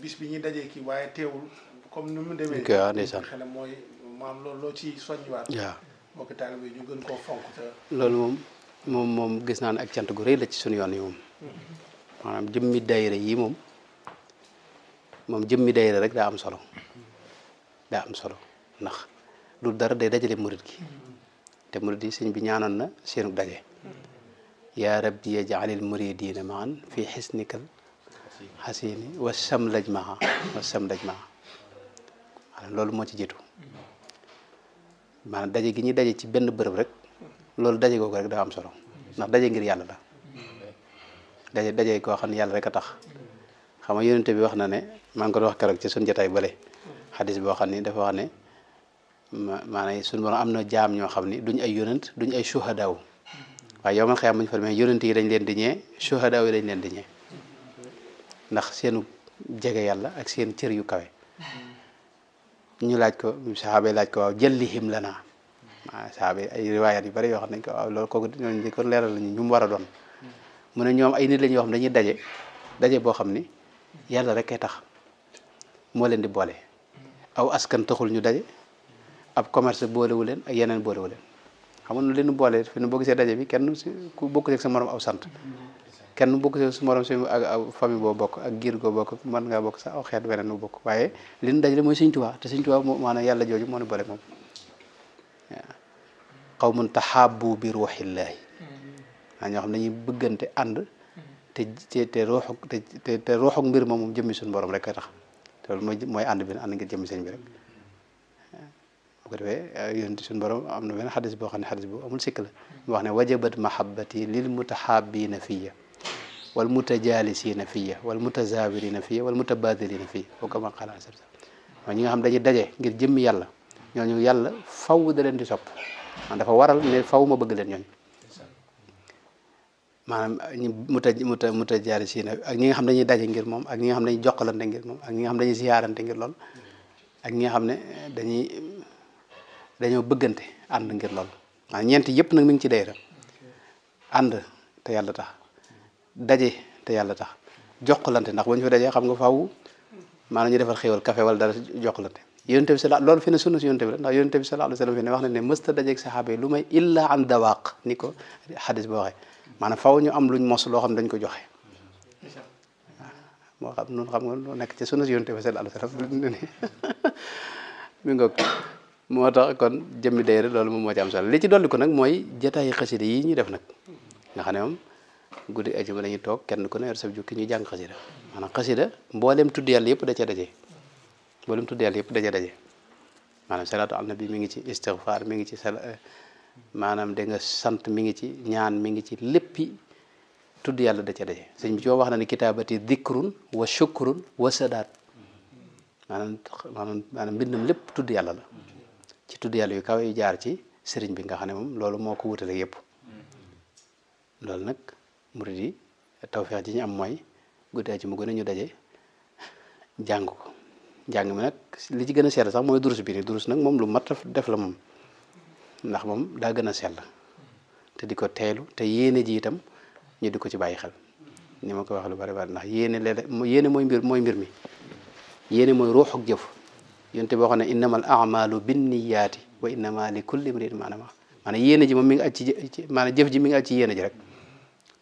bis bi ñuy dajee kii waaye teewul comme ni mu demee waaw ndeysaan xel mooy maam loolu loo ci soññiwaat waaw mbokki taalibe yi ñu gën koo fonk te loolu moom gis naa ne ak cant gu rëy la ci suñu yoon yi moom maanaam jëmmi dayra yi moom jëmmi dayra rek daa am solo ndax lu dara day dajale murit gi te murit yi sëñ bi ñaanoon na seenu daje yaa rabbi yaj'alil muridina maan fi xisnikal xasini wa samlaj maha maanaam loolu moo ci jiitu maanaam daje gi ñuy daje ci benn bërëb rek loolu daje googu rek daa am solo ndax daje ngir yàlla la daje koo xam ne yàlla rek a tax xam nga yonente bi wax na ne maa ngi ko wax keroog ci suñu jotaay bële xadis boo xam ni dafa wax ne maanaam suñu borom am na jaam ñoo xam ni duñ ay yonent duñ ay shuhadaaw waaye yow man xëy na fa demee yonent yi dañ leen di ñee shuhadaaw yi dañ leen di ñee ndax seenu jege yàlla ak seen cër yu kawe ñu laaj ko saxaaba yi laaj ko waaw jëllihim la naa waaw saxaaba yi ay riwaayaat yu bari yoo xam nañ ko waaw loolu kooku ñooñu di ko leeral lañu ñu mu war a doon mu ne ñoom ay nit lañ yoo xam dañuy daje boo xam ni yàlla rek kay tax moo leen di boole aw askan taxul ñu daje ab commerce boolewu leen ak yeneen boolewu leen xam nga leen boole fi ne boo gisee daje bi kenn ku bokk ak sa morom aw sant kenn bokk ak sa morom si ak famille boo bokk ak giir goo bokk mën ngaa bokk sax aw xeet weneen bu bokk waaye li ñu dajale mooy Sëñ Tuubaa te Sëñ Tuubaa maanaam yàlla jooju moo ne boole moom waaw qawmun tahabbu bi ruuxillaahi waa ñoo xam ne dañuy bëggante ànd te ruuxuk mbir moom jëmmi suñu borom rek a tax te loolu mooy ànd bi ànd ngir jëmmi sëñ bi rek bu ko defee yonent suñu borom am na benn xadis boo xam ne xadis bu amul sikk la mu wax ne wajabat mahabbati lil mutahabbina fiya wal mutajalisina fiya wal mutazawirina fiya wal mutabadilina fiya boo ko ma xalaat sa mooy ñi nga xam dañuy daje ngir jëmmi yàlla ñooñu yàlla faw da leen di sopp man dafa waral ne faw ma bëgg leen ñooñu maanaam ñu mutajalisina ak ñi nga xam dañuy daje ngir moom ak ñi nga xam dañuy jokkalante ngir moom ak ñi nga xam dañuy ziyaarante ngir lool ak ñi nga xam ne dañoo bëggante ànd ngir lool maanaam ñeenti yëpp nag mi ngi ci dayra ànd te yàlla tax daje te yàlla tax jokkalante ndax bu ñu fa dajee xam nga faaw maanaam ñu defar xéwal café wala dara jokkalante yonent bi loolu fi ne sunna si yonent bi la ndax yonent bi sallallahu alayhi wa sallam fi ne wax na ne mësta dajeeg saxaaba yi lu may illa an dawaq ni ko xadis boo waxee maanaam faaw ñu am luñ mos loo xam ne dañ ko joxe waaw moo xam noonu xam nga lu nekk ci sunna si yonent bi sallallahu alayhi wa sallam mi ngoog moo tax kon jëmmi dayra loolu moom moo ci am solo li ci dolli ko nag mooy jotaayu xasida yi ñuy def nag nga xam ne moom guddi ajuma la ñuy toog kenn ku ne yor sa jukki ñuy jàng xasida maanaam xasida mboolem tudd yàlla yëpp da cee daje mboolem tudd yàlla yëpp da cee daje maanaam salaatu ala nabi mi ngi ci istighfar mi ngi ci maanaam da nga sant mi ngi ci ñaan mi ngi ci léppi tudd yàlla da cee daje sëñ bi ci wax na ne kitaabati dikrun wa shukrun wa sadaat maanaam mbindam lépp tudd yàlla la ci tudd yàlla yu kaw yu jaar ci sëriñ bi nga xam ne moom loolu moo ko wutale yëpp loolu nag murid yi tawfeex ji ñu am mooy guddi ci mu gën a ñu daje jàng ko njàng mi nag li ci gën a sell sax mooy durus bi ni durus nag moom lu mat def la moom ndax moom daa gën a sell te di ko teelu te yéene ji itam ñu di ko ci bàyyi xel ni ma ko wax lu bari bari ndax yéene mooy mbir mi yéene mooy ruux ak jëf yonte boo xam ne innamal a'malu binniyaati wa innama li kulli imri'in ma nawa maanaam yéene ji moom mi ngi aj ci maanaam jëf ji mi ngi aj ci yéene ji rek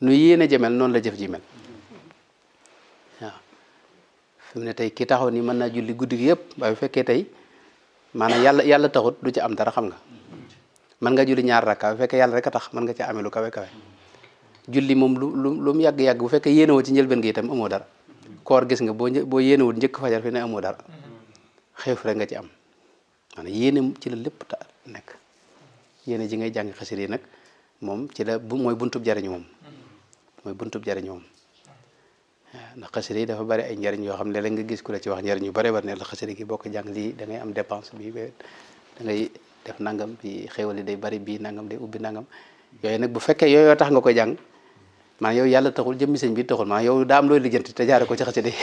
nu yéene ji mel noonu la jëf ji mel waaw fi mu ne tey ki taxaw ni mën naa julli guddi gi yëpp waaye bu fekkee tey maanaam yàlla taxut du ci am dara xam nga mën nga julli ñaar rakka bu fekkee yàlla rek a tax mën nga ci amee lu kawe kawe julli moom lu mu yàgg-yàgg bu fekkee yéenewoo ci njëlbeen gi itam amoo dara koor gis nga boo yéenewul njëkk fajar fi ne amoo dara xeef rek nga ci am maanaam yéene ci la lépp ta nekk yéene ji ngay jàng xasida yi nag moom ci la mooy buntub jariñu moom mooy buntub jariñu moom waaw ndax xasida yi dafa bari ay njariñ yoo xam ne léeg-léeg nga gis ku la ci wax njariñ yu bare bari ne la xasida gi boo ko jàng lii da ngay am dépense bi da ngay def nangam bi xéwal yi day bari bii nangam day ubbi nangam yooyu nag bu fekkee yooyu tax nga koy jàng maanaam yow yàlla taxul jëmmi sëñ bi taxul maanaam yow daa am looy lijjanti te jaare ko ci xasida yi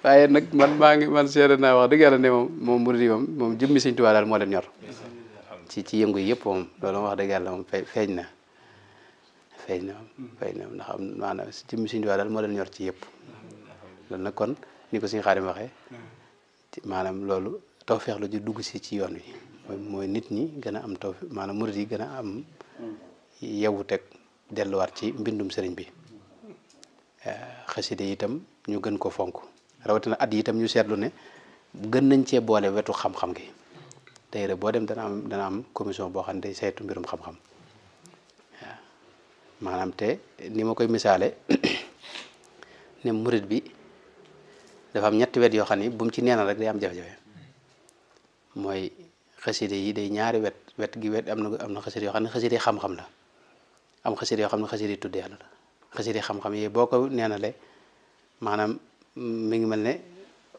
waaye nag man seere naa wax dëgg yàlla ne moom murid yi moom jëmmi sëñ Tuubaa daal moo leen ñor ci yëngu yi yëpp moom loolu wax dëgg yàlla moom feeñ na ndax am maanaam jëmmi sëñ Tuubaa daal moo leen ñor ci yëpp loolu nag kon ni ko suñu Xaadim waxee maanaam loolu tawfeex la ju dugg si ci yoon wi mooy nit ñi gën a am tawfeex maanaam murid yi gën a am yewu teg delluwaat ci mbindum sëriñ bi xaside itam ñu gën ko fonk rawatina at yi itam ñu seetlu ne gën nañ cee boole wetu xam-xam gi tey rek boo dem dana am commission boo xam ne day saytu mbirum xam-xam waaw maanaam te ni ma koy misaale ne murid bi dafa am ñetti wet yoo xam ne bu mu ci neenal rek day am jafe-jafe mooy xaside yi day ñaari wet gi am na xaside yoo xam ne xaside xam-xam la am xaside yoo xam ne xaside tudd yàlla la xaside xam-xam yi boo ko neenalee maanaam mi ngi mel ne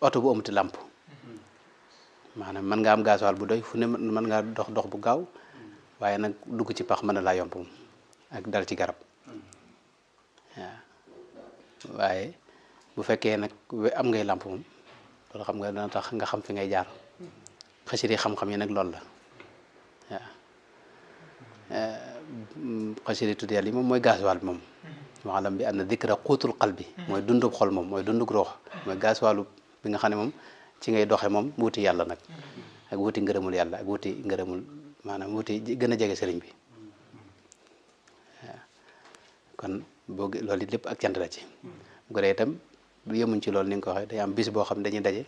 oto bu amuti làmp maanaam mën nga am gasoil bu doy fu ne mën ngaa dox bu gaaw waaye nag dugg ci pax mën na laa yomb moom ak dal ci garab waaw waaye bu fekkee nag am ngay làmp moom loolu xam nga dana tax nga xam fi ngay jaar xasida xam-xam yi nag loolu la waaw xasida tudd yàlla yi moom mooy gasoil bi moom maalam bi am na dikra xuutul qalbi mooy dundub xol moom mooy dundub ruux mooy gasoilu bi nga xam ne moom ci ngay doxe moom wuti yàlla nag ak wuti ngërëmul yàlla ak wuti ngërëmul maanaam wuti gën a jege sëriñ bi waaw kon loolu it lépp ak cant la ci bu ko dee itam yemuñ ci loolu ni nga ko waxee day am bis boo xam ne dañuy daje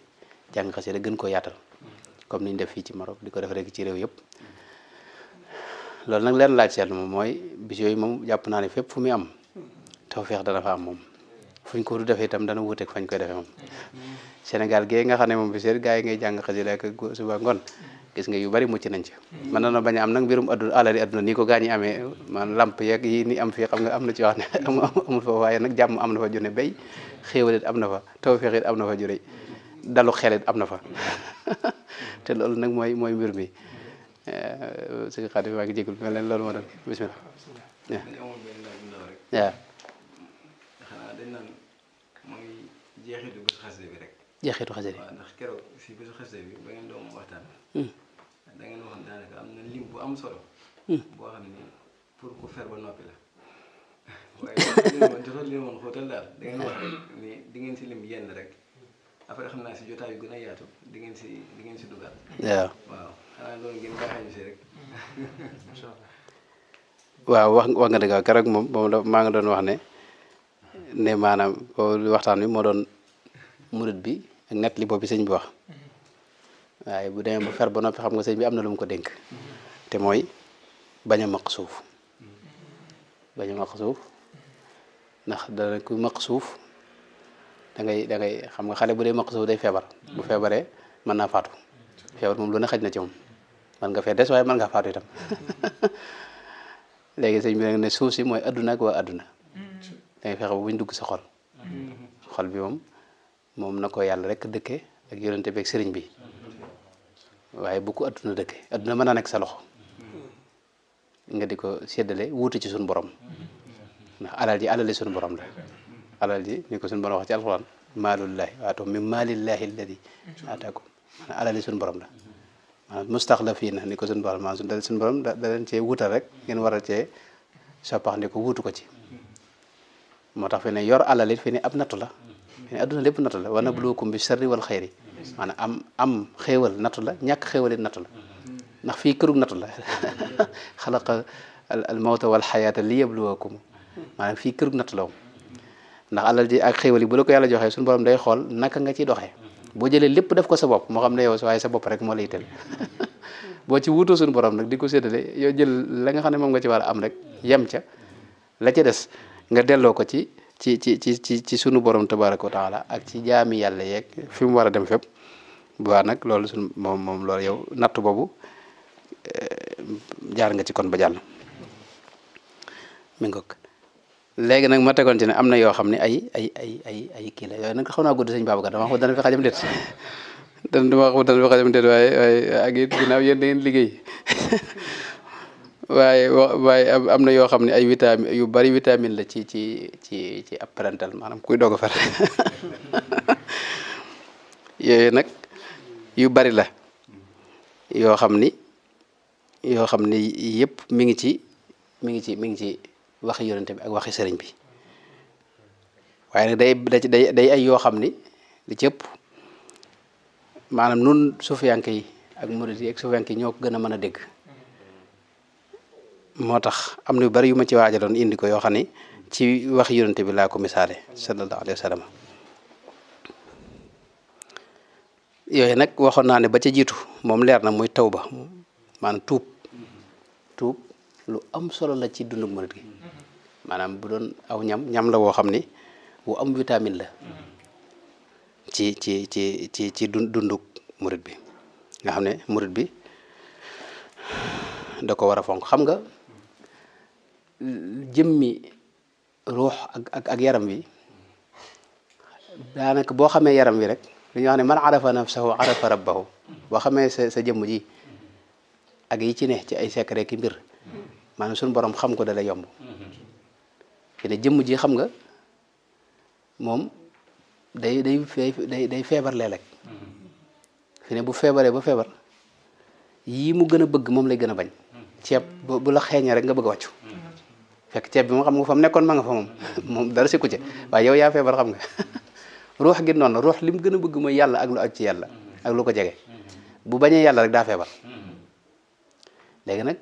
jàng xasida gën koo yaatal comme ni ñu def fii ci Maroc di ko def rek ci réew yëpp loolu nag leen laaj seetlu moom mooy bis yooyu moom jàpp naa ne fépp fu muy am tawfeex dana fa am moom fuñ ko du defee itam dana wuuteeg fañ koy defee moom Sénégal gee nga xam ne moom bi seet gaa yi ngay jàng xasida ak suba ngoon gis nga yu bari mucc nañ ci mën na bañ a am nag mbirum adduna alali adduna nii ko gaa ñi amee man lamp yeeg yi ni am fii xam nga am na ci wax ne amul fa waaye nag jàmm am na fa junne bay xéewalit am na fa tawfeex it am na fa juré dalu xelit am na fa te loolu nag mooy mbir mi sëñ Xaadim maa ngi jégalu mel leen loolu moo doon bismillah waaw jeexitu bésu xasida bi rek. jeexitu xasida bi waaw ndax keroog si bésu xasida bi ba ngeen doon waxtaan. da ngeen waxoon daanaka am na lim bu am solo. boo xam ne pour ku fer ba noppi la. waaye jotoo leen woon xóotal daal da ngeen wax ni di ngeen si lim yenn rek après xam naa si jotaay yu gën a yaatu di ngeen si dugal. waaw xanaa loolu ngeen baaxee ñu si rek. waaw wax nga dëgg keroog moom maa ngi doon wax ne maanaam waxtaan wi moo doon murid bi ak net li boobu sëñ bi wax waaye bu demee ba fer ba noppi xam nga sëñ bi am na lu mu ko dénk te mooy bañ a maq suuf ndax dana ku maq suuf da ngay xam nga xale bu dee maq suuf day feebar bu feebaree mën naa faatu feebar moom lu ne xaj na ci moom mën nga fee des waaye mën ngaa faatu itam léegi sëñ bi nag ne suuf si mooy adduna ak waa adduna dangay fexe ba buñ dugg sa xol bi moom na ko yàlla rek dëkke ak yonente bi ak sëriñ bi waaye bu ko adduna dëkke adduna mën naa nekk sa loxo nga di ko séddale wuute ci suñu borom ndax alal ji alali suñu borom la alal ji ni ko suñu borom wax ci alxuraan maalullahi waatoo min maalillahi alladi ataakum maanaam alali suñu borom la maanaam mustaxlafiina ni ko suñu borom maanaam suñu borom da leen cee wutal rek ngeen war a cee soppax ndi ko wuutu ko ci moo tax fi ne yor alal it fi ne ab nattu la fi ne adduna lépp nattu la wa nabluukum bi sharri wal xayri maanaam am xéewal nattu la ñàkk xéewal it nattu la ndax fii kërug nattu la xalaqa al mawta wal xayaata li yabluwakum maanaam fii kërug nattu la ndax alal ji ak xéewal yi bu la ko yàlla joxee suñu borom day xool naka nga ciy doxee boo jëlee lépp def ko sa bopp moo xam ne yow waaye sa bopp rek moo lay tël boo ci wuutoo suñu borom nag di ko séddale yow jël la nga xam ne moom nga ci war a am rek yem ca la ca des nga delloo ko ci sunu borom tabaraka wa taala ak ci jaami yàlla yeeg fi mu war a dem fépp bu baax nag loolu suñu moom loolu yow natt boobu jaar nga ci kon ba jàll mi ngoog léegi nag ma tegoon ci ne am na yoo xam ne ay kii la yooyu nag xaw naa gudd sëñ Babacar dama xam dana fi xajam déet dama xam dana fi xajam déet waaye ak it ginnaaw yéen da ngeen liggéey waaye am na yoo xam ne ay vitamine yu bari vitamine la ci ab parental maanaam kuy doog a far yooyu nag yu bari la yoo xam ni yëpp mi ngi ci waxi yonente bi ak waxi sëriñ bi waaye nag day ay yoo xam ni li ci ëpp maanaam nun sufiyanke yi ak murid yi ak sufiyanke yi ñoo ko gën a mën a dégg moo tax am na yu bari yu ma ci waajaloon indi ko yoo xam ni ci waxi yonente bi laa ko misaale sallallahu alayhi wa sallam yooyu nag waxoon naa ne ba ca jiitu moom leer na muy tawba maanaam tuub lu am solo la ci dundug murid gi maanaam bu doon aw ñam la woo xam ni wu am vitamine la ci dundug murid bi nga xam ne murid bi da ko war a fonk xam nga jëmmi ruux ak yaram wi daanaka boo xamee yaram wi rek li ñuy wax ne man arafa nafsahu arafa rabbahu boo xamee sa jëmm ji ak yi ci ne ci ay secret ki mbir maanaam suñu borom xam ko da lay yomb te ne jëmm ji xam nga moom day feebar léeg-léeg fi ne bu feebaree ba feebar yii mu gën a bëgg moom lay gën a bañ ceeb bu la xeeñee rek nga bëgg a wàccu fekk ceeb bi moom xam nga fa mu nekkoon ma nga fa moom dara sikku ci waaye yow yaa feebar xam nga ruux gi noonu ruux li mu gën a bëgg mooy yàlla ak lu aju ci yàlla ak lu ko jege bu bañee yàlla rek daa feebar léegi nag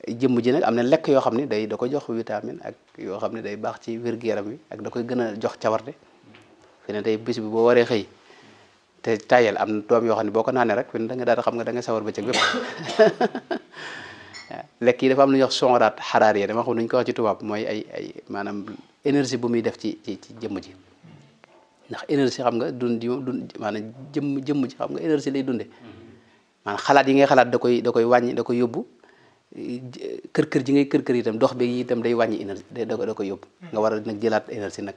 jëmm ji nag am na lekk yoo xam ne da ko jox vitamine ak yoo xam ne day baax ci wér-gu-yaram wi ak da koy gën a jox cawarte fi ne tey bis bi boo waree xëy te tayel am na doom yoo xam ne boo ko naanee rek fi ne da nga daal xam nga da nga sawar bëccëg bépp lekk yi dafa am lu ñuy wax sonraat xaraar yi dama xam nuñ ko wax ci tubaab mooy ay maanaam énergie bu muy def ci jëmm ji ndax énergie xam nga maanaam jëmm ji xam nga énergie lay dunde maanaam xalaat yi ngay xalaat da koy wàññi da koy yóbbu kër ji ngay kër itam dox bi itam day wàññi énergie da koy yóbbu nga war a nag jëlaat énergie nag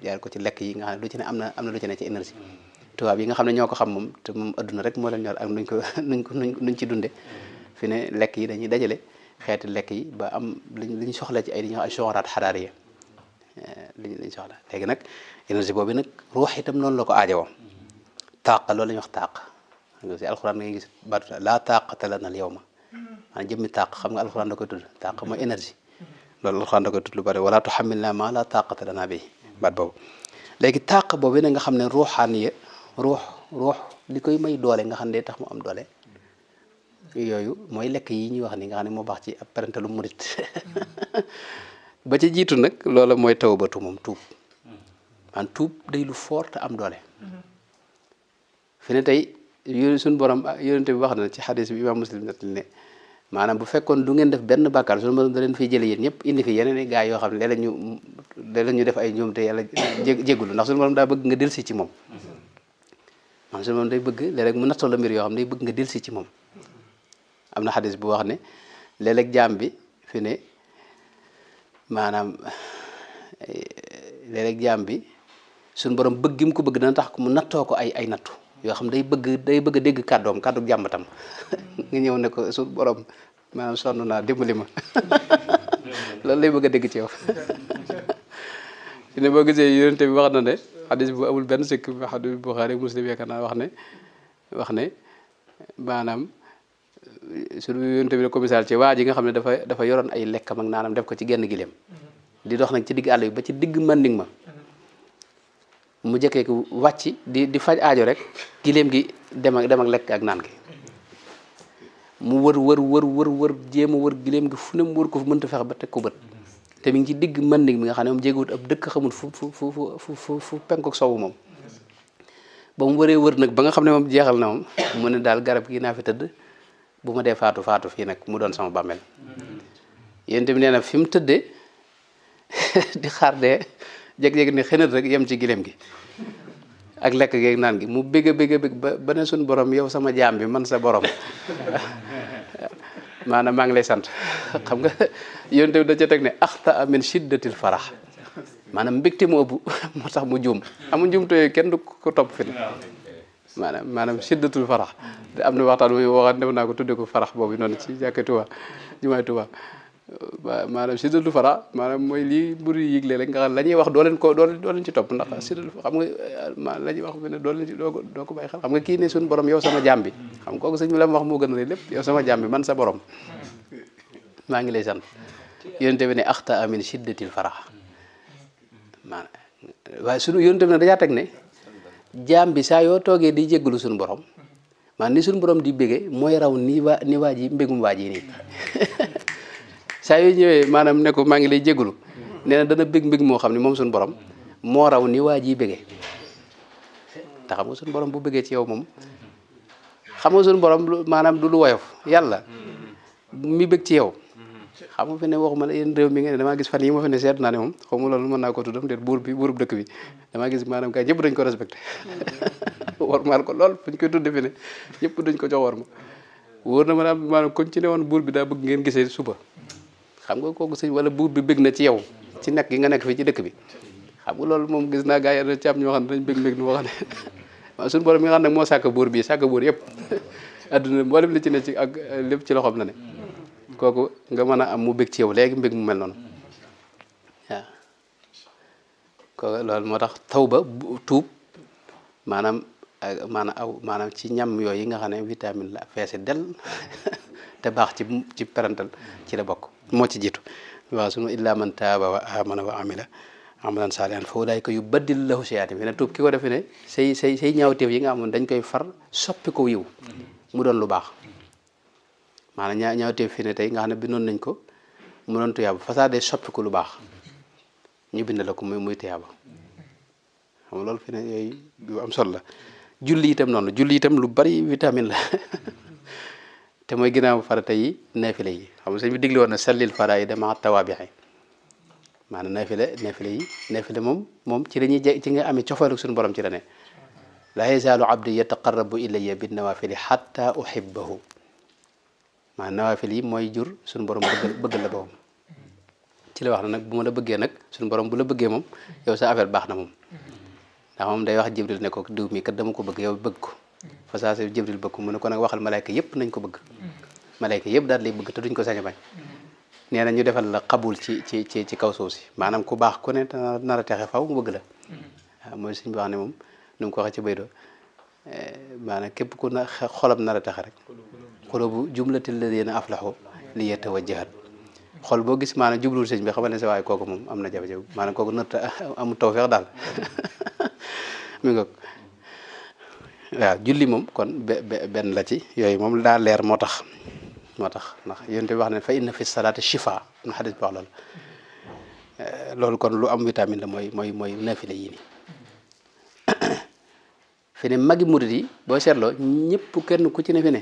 jaar ko ci lekk yi nga xam ne lu ci ne am na lu ci ne ci énergie tubaab yi nga xam ne ñoo ko xam moom te moom adduna rek moo leen ñor ak nuñ ci dunde fi ne lekk yi dañuy dajale xeeti lekk yi ba am liñ soxla ci ay li ñuy wax ay soxraat xaraar yi liñ soxla léegi nag énergie boobu nag ruux itam noonu la ko aajowoo taaq loolu la ñuy wax taaq nga si alxuraan nga gis baatu laa taaqata lana al yawma maanaam jëmmi taaq xam nga alxuraan da koy tudd taaq mooy énergie loolu alxuraan da koy tudd lu bari wala tuhammilna ma la taaqata lana bi baat boobu léegi taaq boobu nag nga xam ne ruuxaaniya ruux li koy may doole nga xam ne day tax mu am doole yooyu mooy lekk yi ñuy wax ni nga xam ne moo baax ci ab parentalu murit ba ca jiitu nag loola mooy tawbatu moom tuub man tuub day lu fort te am doole fi ne tey suñu borom yonente bi wax na ci xadis bi imam muslim ne maanaam bu fekkoon du ngeen def benn bàkkaar suñu borom da leen fiy jële yéen ñëpp indi fi yeneen i gaa yoo xam ne léeg-léeg ñu def ay ñoom te yàlla jéggulu ndax suñu borom daa bëgg nga delsi ci moom maanaam suñu borom day bëgg léeg-léeg mu nattoo la mbir yoo xam ne day bëgg nga delsi ci moom am na xadis bu wax ne léeg-léeg jaam bi fi ne maanaam léeg-léeg jaam bi suñu borom bëgg gi mu ko bëgg dana tax mu nattoo ko ay nattu yoo xam day bëgg a dégg kàddoom kàddu jàmbatam nga ñëw ne ko suñu borom maanaam sonn naa dimbali ma loolu lay bëgg a dégg ci yow fi ne boo gisee yonente bi wax na ne xadis bu amul benn sikk xadis Buxaari Muslim yaakaar naa wax ne maanaam suñu yonente bi ne ko misaal ci waa ji nga xam ne dafa yoroon ay lekkam ak naanam def ko ci genn gileem di dox nag ci digg àll bi ba ci digg manding ma mu jëkkee ko wàcc di faj aajo rek gileem gi dem ak lekk ak naan gi mu wër jéem a wër gileem gi fu ne mu wër ko fu mënta fexe ba teg ko bët te mi ngi ci digg Manding mi nga xam ne moom jéeguwut ab dëkk xamul fu penku sowu moom ba mu waree wër nag ba nga xam ne moom jeexal na moom mu ne daal garab gi naa fi tëdd bu ma dee faatu fii nag mu doon sama bàmmeel yéen tamit nee na fi mu tëddee di xaar dee jeg-jeg ni xënat rek yem ci gileem gi ak lekk geeg naan gi mu bégg ba ne suñ borom yow sama jaam bi man sa borom maanaam maa ngi lay sant xam nga yéen tamit da ca teg ne axta min shiddatil farax maanaam mbégte mu ëpp moo tax mu juum amul njuumte yooyu kenn du ko topp fi maanaam shiddatul farax te am na waxtaan bu waxaat def naa ko tudde ko farax boobu noonu ci jàkkee Tuubaa jumaay Tuubaa maanaam shiddatul farax maanaam mooy lii mburu yi yëgle rek nga xam la ñuy wax doo leen ci topp ndax shiddatul xam nga la ñuy wax fi ne doo ko bàyyi xel xam nga kii ne suñu borom yow sama jaam bi xam nga kooku sëñ bi la mu wax moo gën a lépp yow sama jaam bi man sa borom maa ngi lay sant yonente bi ne axta min shiddatil farax maanaam waaye sunu yonente bi ne dajaa teg ne jaam bi saa yoo toogee di jéggalu suñu borom maanaam ni suñu borom di bége mooy raw ni waa ji mbégum waa ji nii saa yoo ñëwee maanaam ne ko maa ngi lay jéggalu nee na dana bég mbég moo xam ne moom suñu borom moo raw ni waa ji bége te xam nga suñu borom bu bégee ci yow moom xam nga suñu borom maanaam du lu woyof yàlla mi bég ci yow xam nga fi ne waxuma la yéen réew mi nga ne damaa gis fan yi ma fi ne seet naa ne moom xaw ma loolu mën naa ko tuddam déet buurub dëkk bi damaa gis maanaam kay ñëpp dañ ko respecté wormaal ko lool fuñ koy tudde fi ne ñëpp dañ ko jox war ma wóor na maanaam kon ci ne woon buur bi daa bëgg ngeen gisee suba xam nga kooku sëñ wala buur bi bëgg na ci yow ci nekk gi nga nekk fii ci dëkk bi xam nga loolu moom gis naa gars yi ci am ñoo xam ne dañ bëgg nu wax ne waaw suñu borom mi nga xam nag moo sàkk buur bi sàkk buur yëpp adduna mboolem li ci ne ci ak lépp ci loxoom la ne kooku nga mën a am mu bëgg ci yow léegi mbég mu mel noonu waaw kooku loolu moo tax tawba tuub maanaam ci ñam yooyu yi nga xam ne vitamine la feese del te baax ci parental ci la bokk moo ci jiitu waaw sunu illa man taaba wa amana wa amila amalan saalihan fa ulaa'ika yubaddilu lahu sayyi'aatihim fi ne tuub ki ko defe ne say ñaawteef yi nga amoon dañ koy far soppi ko yiw mu doon lu baax maanaam ñaawteef fi ne tey nga xam ne bindoon nañ ko mu doon tuyaaba fasaade soppi ko lu baax ñu bind la ko muy tuyaaba xam nga loolu fi ne yooyu yu am solo la julli itam noonu julli itam lu bari vitamine la te mooy ginnaaw farata yi naafile yi xam nga sëñ bi digle woon na sallil faraa'ida ma'a tawaabi'i maanaam naafile moom ci lañuy ci nga amee cofeelu suñu borom ci la ne laa yazaalu abdi yataqarrabu ilayya bin nawaafili hatta uhibbahu maanaam nawaafil yi mooy jur suñu borom bëggal la boppam ci la wax na nag bu ma la bëggee nag suñu borom bu la bëggee moom yow sa affaire baax na moom ndax moom day wax Jibril ne ko diw mi kat dama ko bëgg yow bëgg ko fa saa si Jibril bëgg ko mu ne ko nag waxal malayka yëpp nañ ko bëgg malayka yëpp daal lay bëgg te duñ ko sañ a bañ nee na ñu defal la xabul ci kaw suuf si maanaam ku baax ku ne nar a texe faw mu bëgg la waaw mooy suñu wax ne moom nu mu ko waxee ci baydoo maanaam képp ku na xolam nar a texe rek xulubu jumlatil ladina aflahu li yatawajjahat xol boo gis maanaam jubluwul sëñ bi xamal ne sa waaye kooku moom am na jafe-jafe maanaam kooku nërta amul tawfeex daal mi nga waaw julli moom kon benn la ci yooyu moom daa leer moo tax ndax yonent bi wax ne fa inna fi salaati shifa na xadis bi wax loolu kon lu am vitamine la mooy naafile yi nii fi ne magi murid yi boo seetloo ñëpp kenn ku ci ne fi ne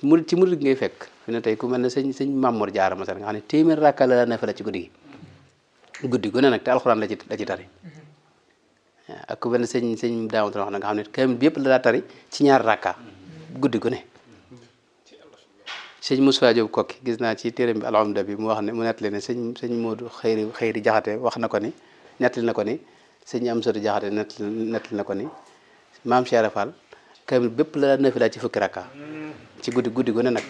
murid ci murid ngay fekk fi ne tey ku mel ne sëñ Mamour Diarra masal nga xam ne téeméer rakka la naafila ci guddi gu ne nag te alxuraan la ci tari ak ku mel ne sëñ daamata wax na nga xam ne kamil bi yëpp la daa tari ci ñaar rakka guddi gu ne sëñ Moussa Diop kokki gis naa ci téeram bi alhamda bi mu wax ne mu nettali ne sëñ Modou xëyri jaxate wax na ko ni nettali na ko ni sëñ Amsatu jaxate nettali na ko ni maam Cheikh Fall kamil bépp la daa naafila ci fukki rakka ci guddi gu ne nag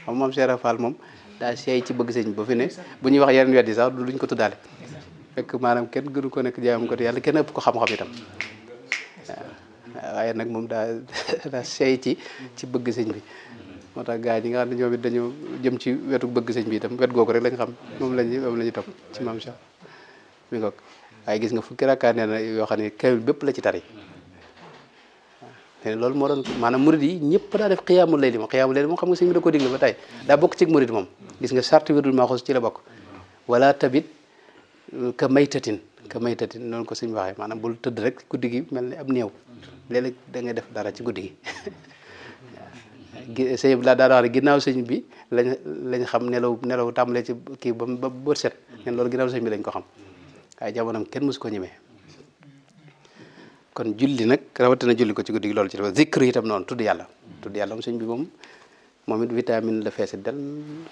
xam maam Cheikh Fall moom daa seey ci bëgg sëñ ba fi ne bu ñuy wax yeneen wet yi sax duñ ko tuddaale fekk maanaam kenn gënu ko nekk jaamam ko te yàlla kenn ëpp ko xam-xam itam waaw waaye nag moom daa seey ci bëgg sëñ bi moo tax gars yi nga xam ne ñoom it dañoo jëm ci wetu bëgg sëñ bi itam wet googu rek lañ xam moom la ñu topp ci maam Cheikh mi ngoog waaye gis nga fukki rakkaa nee na yoo xam ne kamil bépp la ci tari waaw loolu moo doon maanaam murid yi ñëpp daa def xiyaamul layli moom xam nga sëñ bi da ko digle ba tey daa bokk ci murid moom gis nga charte wirdul maxuus ci la bokk wala tabit ka maytatin noonu ko suñ waxee maanaam bul tëdd rek guddi gi mel ni ab néew léeg-léeg da ngay def dara ci guddi gi sëñ bi laa daal wax ne ginnaaw sëñ bi lañ xam nelaw tàmbalee ci kii ba bët set nen loolu ginnaaw sëñ bi lañ ko xam waaye jamonoom kenn mosu ko ñemee kon julli nag rawatina julli ko ci guddi gi loolu ci dafa zikr itam noonu tudd yàlla moom sëñ bi moom it vitamine la feese del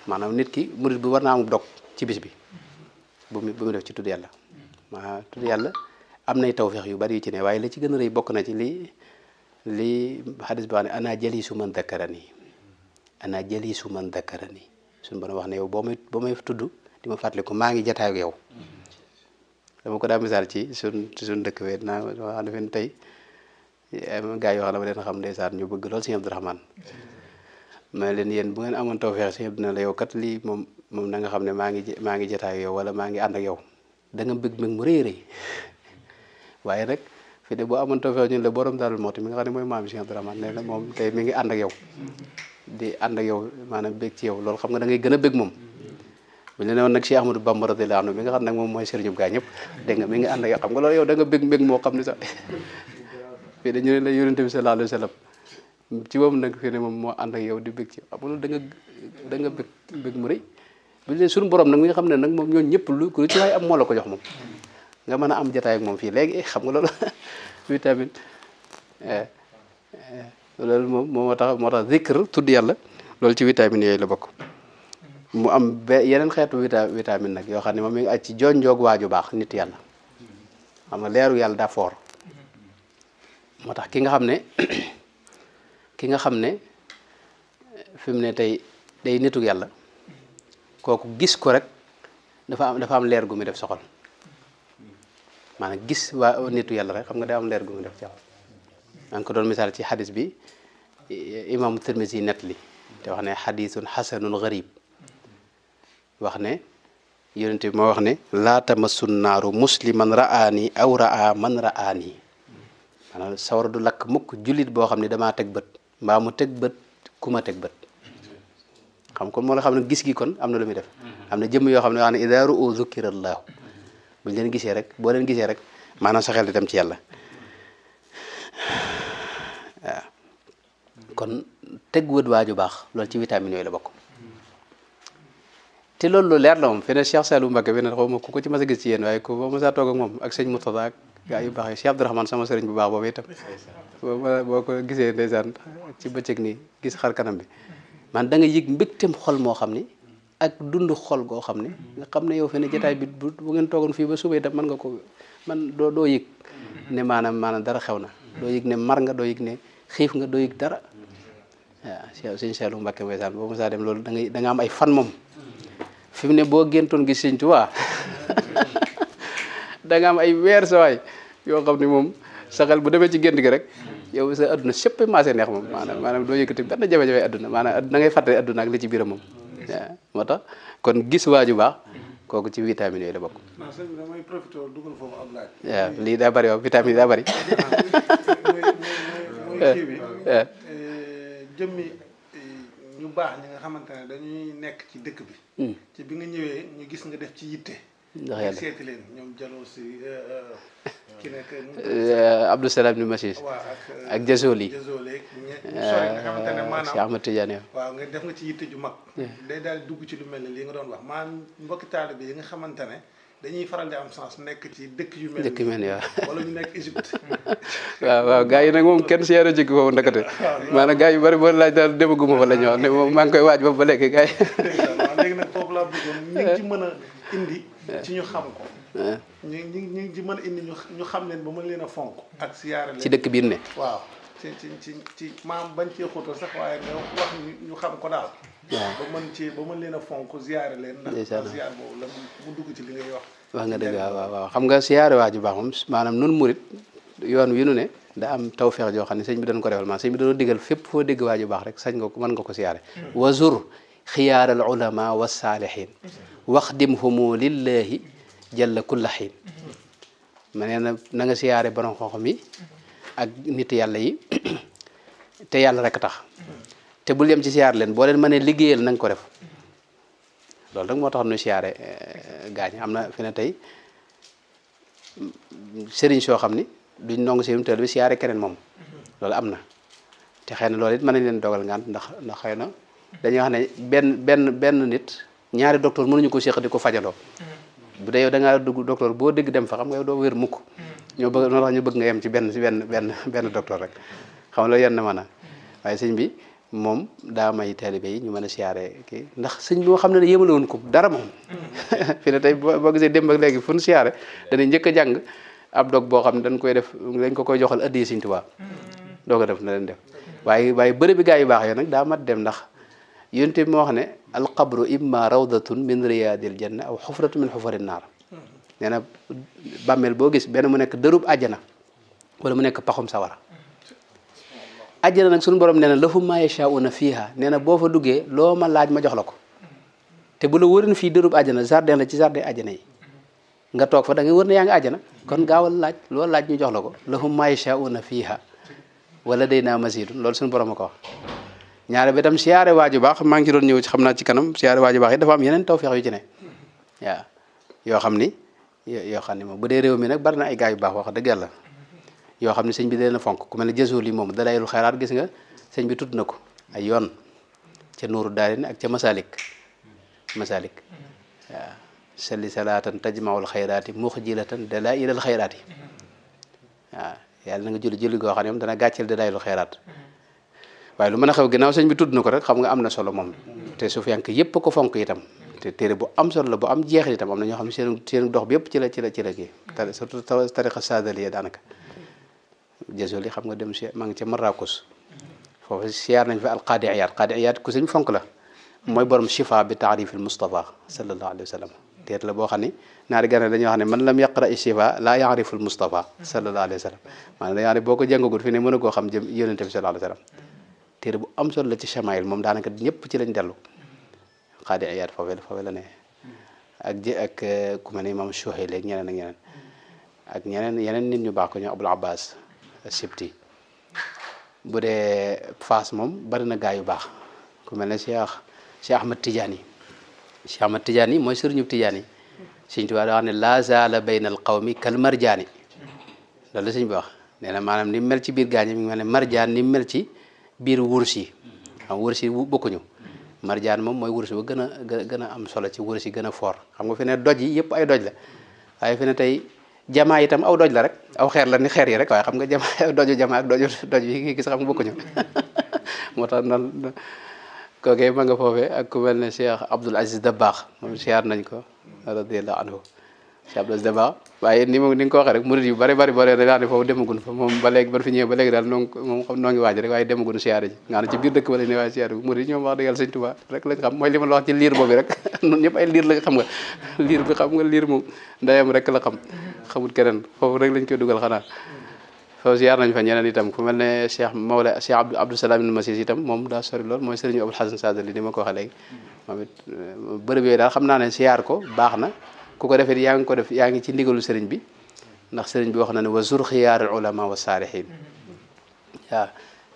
maanaam nit ki murit bi war naa am dog ci bis bi bu mu def ci tudd yàlla tudd yàlla am nay tawfeex yu bari yu ci ne waaye la ci gën a rëy bokk na ci li xadis bi wax ne ana jalisu man dakarani suñu borom wax ne yow boo may tudd di ma fàttali ko maa ngi jataay ak yow dama ko daa misaal ci suñ dëkk wee naa wax ne fen tey gaa yoo xam ne ma leen xam ndeysaan ñu bëgg lool sëñ Abdourahmane ma leen yéen bu ngeen amoon tawfeex sëñ Abdou na la yow kat lii moom na nga xam ne maa ngi jataay ak yow wala maa ngi ànd ak yow da nga bëgg mu rëy waaye nag fi de boo amoon tawfeex ñun la borom Daarul Muxti mi nga xam ne mooy maam Cheikh Abdourahmane nee na moom tey mi ngi ànd ak yow di ànd ak yow maanaam bëgg ci yow loolu xam nga da ngay gën a bëgg moom bu ñu ne woon nag Cheikh Ahmadou Bamba radiyallahu anhu mi nga xam nag moom mooy sëriñu gaa ñëpp dégg nga mi ngi ànd ak yow xam nga loolu yow da nga bëgg moo xam ne sax fii de ñu ne la yonente bi sallallahu alayhi wa sallam ci moom nag fii ne moom moo ànd ak yow di bëgg ci xam nga loolu da nga bëgg mu rëy bu ñu suñu borom nag mi nga xam ne nag moom ñooñu ñëpp lu ci waay am moo la ko jox moom nga mën a am jotaay ak moom fii léegi xam nga loolu vitamine loolu moom moo tax zikr tudd yàlla loolu ci vitamine yooyu la bokk mu am yeneen xeetu vitamine nag yoo xam ne moom mi ngi aj ci jonjoog waaju baax nit yàlla xam nga leeru yàlla daa foor moo tax ki nga xam ne fi mu ne tey day nitu yàlla kooku gis ko rek dafa am leer gu muy def soxal maanaam gis waa nitu yàlla rek xam nga day am leer gu muy def soxal maa ngi ko doon misaal ci xadis bi imam Tirmisi net li te wax ne xadisun xasanun garib wax ne yonent bi moo wax ne laa tamassun naaru musliman ra'aani aw ra'a man ra'aani maanaam sawara du lakk mukk jullit boo xam ne damaa teg bët mbaa mu teg bët ku ma teg bët xam kon moo la xam ne gis gi kon am na lu muy def am na jëmm yoo xam ne wax ne idaa ru'u zukirallahu buñ leen gisee rek boo leen gisee rek maanaam sa xel di dem ci yàlla waaw kon teg wët waaju baax loolu ci vitamine yooyu la bokk te loolu lu leer la moom fi ne Cheikh Saliou Mbacké fi ne xaw ma ku ko ci mas a gis ci yéen waaye ku ba ma saa toog ak moom ak sëñ Murtada ak gaa yu baax yi Cheikh Abdourahmane sama sëriñ bu baax boobu itam boo ko gisee ndeysaan ci bëccëg nii gis xar kanam bi man da nga yëg mbégteem xol moo xam ni ak dund xol goo xam ne nga xam ne yow fi ne jotaay bi bu ngeen toogoon fii ba suba itam mën nga ko doo yëg ne maanaam dara xew na doo yëg ne mar nga doo yëg ne xiif nga doo yëg dara waaw sëñ Saliou Mbacké ndeysaan boo mosaa dem loolu da nga am ay fan moom fi mu ne boo géntoon gis sëñ Tuubaa da nga am ay weer sa waay yoo xam ne moom sa xel bu demee ci gént gi rek yow sa adduna sépp maasee neex moom maanaam doo yëkkati benn jafe-jafe adduna maanaam da ngay fàtte adduna ak li ci biiram moom waaw moo tax kon gis waaju baax kooku ci vitamine yooyu la bokk. non sëñ bi damay profité dugal foofu am laaj. waaw lii daa bëri waaw vitamine daa bëri. mooy kii bi jëmmi ñu baax ñi nga xamante ne dañuy nekk ci dëkk bi. ci bi nga ñëwee ñu gis nga def ci yitte. ndax yàlla seeti leen ñoom jaloo si ki nekk Abdou Salam ni Massis ak Jazoli sori nga xamante ne maanaam Cheikh Ahmad Tidiane waaw nga def nga ci yitte ju mag day daal dugg ci lu mel ne lii nga doon wax maanaam mbokki taalibe yi nga xamante ne dañuy faral di am chance nekk ci dëkk yu mel ni waaw wala ñu nekk Égypte waaw gars yi nag moom kenn seero jikki foofu ndakate maanaam gars yu bari boo laaj daal demaguma fa la ñu wax ne moom maa ngi koy waaj ba ba léegi gars yi waaw léegi nag foofu laa bëggoon ñu ngi ci mën a indi ci ñu xam ko ñu ci mën a indi ñu xam leen ba mën leen a fonk ak siyaare leen ci dëkk biir ne waaw ci maam bañ cee xóotal sax waaye nga wax ñu xam ko daal ba mën leen a fonk siyaare leen ndax siyaare boobu la mu dugg ci li ngay wax nga dëgg waaw xam nga siyaare waa ju baax moom maanaam nun murit yoon wi nu ne da am tawfeex joo xam ne sëñ bi dañ ko defal maanaam sëñ bi dañoo digal fépp foo dégg waa ju baax rek sañ nga ko mën nga ko siyaare wazur xiyaar al ulama wa saalihin waxdimhumu lillahi jalla kulla xiin ma nee na nga siyaare borom xam-xam yi ak nit yàlla yi te yàlla rek tax te bul yem ci siyaar leen boo leen mënee liggéeyal na nga ko def loolu rek moo tax ñu siyaare gaañ am na fi ne tey sëriñ soo xam ni duñ nangu seen teel bi siyaare keneen moom loolu am na te xëy na loolu it mën nañ leen dogal ngant ndax xëy na dañuy wax ne benn nit ñaari docteur mënuñu ko séq di ko fajandoo bu dee yow da ngaa dugg docteur boo dégg dem fa xam nga yow doo wér mukk ñoo bëgg noo tax ñu bëgg nga yem ci benn docteur rek xam nga loolu yenn mën a waaye sëñ bi moom daa may taalibe yi ñu mën a siyaare kii ndax sëñ bi moo xam ne yémale woon ko dara moom fi ne tey boo gisee démb ak léegi fu ñu siyaare danañ njëkk a jàng ab dog boo xam ne dañ ko koy joxal addiya Sëñ Tuubaa doo ko def na leen def waaye bërëb bi gaa yu baax yo nag daa mat dem ndax yonent bi moo wax ne alqabru imma rawdatun min riyadil janna aw xufratu min xufarin naar nee na bàmmeel boo gis benn mu nekk dërub àjjana wala mu nekk paxum sawara àjjana nag suñu borom nee na lahum ma yashaa'una fiha nee na boo fa duggee loo ma laaj ma jox la ko te bu la wërin fii dërub àjjana jardin la ci jardin àjjana yi nga toog fa da nga wër ne yaa ngi àjjana kon gaawal laaj loo laaj ñu jox la ko lahum ma yashaa'una fiha wala day naa masidun loolu suñu borom a ko wax ñaare bi tam siyaare waaju baax maa ngi ci doon ñëw ci xam naa ci kanam siyaare waaju baax yi dafa am yeneen tawfeex yu ci ne waaw yoo xam ni moom bu dee réew mi nag bari na ay gaa yu baax wax dëgg yàlla yoo xam ne sëñ bi da leen a fonk ku mel ne jësool yi moom dalaayul xayraat gis nga sëñ bi tudd na ko ay yoon ca nuuru daarin ak ca masalik waaw salli salaatan tajmaul xayraati muxjilatan dalailal xayraati waaw yàlla na nga julli goo xam ne moom dana gàcceel dalaayul xayraat waaye lu mën a xew ginnaaw sëñ bi tudd na ko rek xam nga am na solo moom te su fenk yëpp ko fonk itam te téere bu am solo la bu am jeexit itam am na ñoo xam ne seen dox bi yëpp ci la kii surtout tariqa sadaliya daanaka jësol yi xam nga dem si maa ngi ca Marrakech foofu siyaar nañ fa alqaadi iyaad ku sëñ fonk la mooy borom shifa bi taarifil Mustafa sallallahu alayhi wa sallam téere la boo xam ne naari gane dañuy wax ne man lam yaqra shifa laa yaariful Mustafa sallallahu alayhi wa sallam maanaam dañuy wax ne boo ko jàngagul fi ne mën a koo xam jëm yonente bi sallallahu alayhi wa sallam téere bu am solo la ci chamail moom daanaka ñëpp ci lañ dellu xaadi iyaad foofee la ne ak ku mel ne imam Suhayli ak ñeneen ak yeneen nit ñu baax ko ñoom Abul Abbas Sibti bu dee Faas moom bari na gaa yu baax ku mel ne Cheikh Ahmad Tidiane mooy sëriñu Tidiane yi Sëñ Tuubaa daa wax ne la zaala bayna al qawmi kal marjaani loolu la sëñ bi wax nee na maanaam ni mel ci biir gaañi mi ngi mel ne marjaan ni mel ci biir wurus yi xam wurus yi bokkuñu marjaan moom mooy wurus ba gën a am solo ci wurus yi gën a fort xam nga fi ne doj yi yëpp ay doj la waaye fi ne tey jamaa itam aw doj la rek aw xeer la ni xeer yi rek waaye xam nga jamaa doju jamaa ak doj yi ngi gis xam nga bokkuñu moo tax noonu kookee ma nga foofee ak ku mel ne Cheikh Abdoul Aziz Dabakh moom siyaar nañ ko radiyallahu anhu Cheikh Abdoul Aziz Dabakh waaye ni nga ko waxee rek murid yu bari daal ne foofu demagun fa moom ba léegi ban fi ñëwee ba léegi daal moom xam noo ngi waaj rek waaye demagun siyaare ji nga xam ne ci biir dëkk ba la ne waaye siyaare bi murid yi ñoom wax dëgg yàlla Sëñ Tuubaa rek lañ xam mooy li ma la wax ci liir boobu rek ñun ñëpp ay liir la xam nga liir moom ndeyam rek la xamul keneen foofu rek lañ koy dugal xanaa foofu siyaar nañ fa ñeneen itam ku mel ne Cheikh Abdou Salam ibn Masis itam moom daa sori lool mooy sëriñu Abul Hasan Sadali ni ma ko waxee léegi moom it bërëb yooyu daal xam naa ne siyaar ko baax na ku ko defee yaa ngi ci ndigalu sëriñ bi ndax sëriñ bi wax na ne wa zur xiyaarul ulama wa saalihin waaw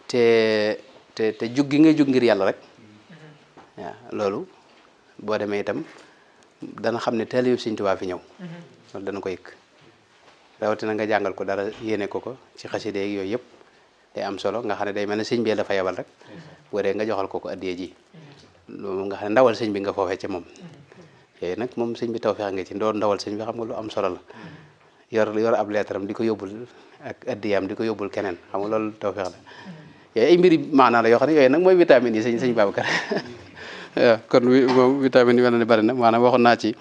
te jug gi nga jug ngir yàlla rek waaw loolu boo demee itam dana xam ne taalibe Sëñ Tuubaa fi ñëw loolu dana ko yëg rawatina nga jàngal ko dara yéene ko ci xaside yeeg yooyu yëpp day am solo nga xam ne day mel ne sëñ bi dafa yebal rek boo dee nga joxal ko addiyee ji loolu nga xam ne ndawal sëñ bi nga foofee ci moom yooyu nag moom sëñ bi tawfeex nga ci ndawal sëñ bi xam nga lu am solo la yor ab leetaram di ko yóbbul ak addiyaam di ko yóbbul keneen xam nga loolu tawfeex la yooyu ay mbiri maanaa la yoo xam ne yooyu nag mooy vitamine yi sëñ Babacar waaw kon moom vitamine yi mel na ne bari na maanaam waxoon naa ci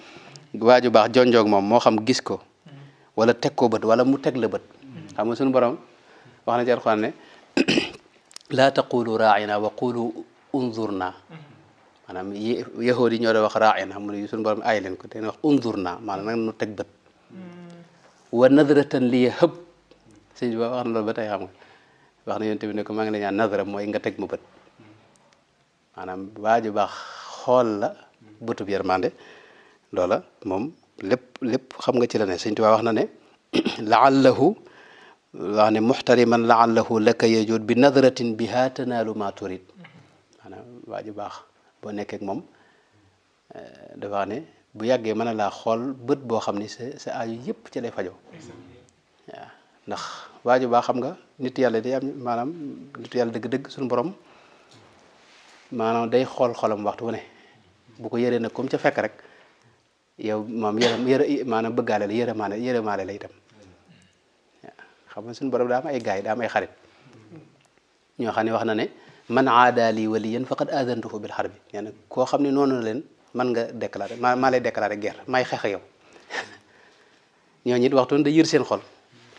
waaju baax jonjoog moom moo xam gis ko wala teg ko bët wala mu teg la bët xam nga suñu borom wax na ci Alxuraan ne laa taqulu raa'ina wa qulu unzurna maanaam yahood yi ñoo doon wax raa'ina xam nga suñu borom aay leen ko te wax unzurna maanaam nag nu teg bët wa nadratan li hëb sëñ bi wax na loolu ba tey xam nga wax na yonent bi ne ko maa ngi la ñaan nadra mooy nga teg ma bët maanaam waaju baax xool la bëtub yërmande loola moom lépp xam nga ci la ne Sëñ Tuubaa wax na ne laallahu wax ne muxtariman laallahu laka yajud bi nadratin biha tanaalu ma turid maanaam waaju baax boo nekkee ak moom dafa wax ne bu yàggee mën na laa xool bët boo xam ni sa aaju yëpp ci lay fajoo waaw ndax waaju baa xam nga nit yàlla day am maanaam nit yàlla dëgg-dëgg suñu borom maanaam day xool xolam waxtu wu ne bu ko yëree nag comme ca fekk rek yow moom maanaam bëggaale la yërëmaale la itam waaw xam nga suñu borom daa am ay gaay daa am ay xarit ñoo xam ne wax na ne man aada li waliyan faqad adantuhu bil harbi nee na koo xam ne noonu na leen man nga déclaré maa lay déclaré guerre maay xeex ak yow ñooñu it waxtu da yër seen xol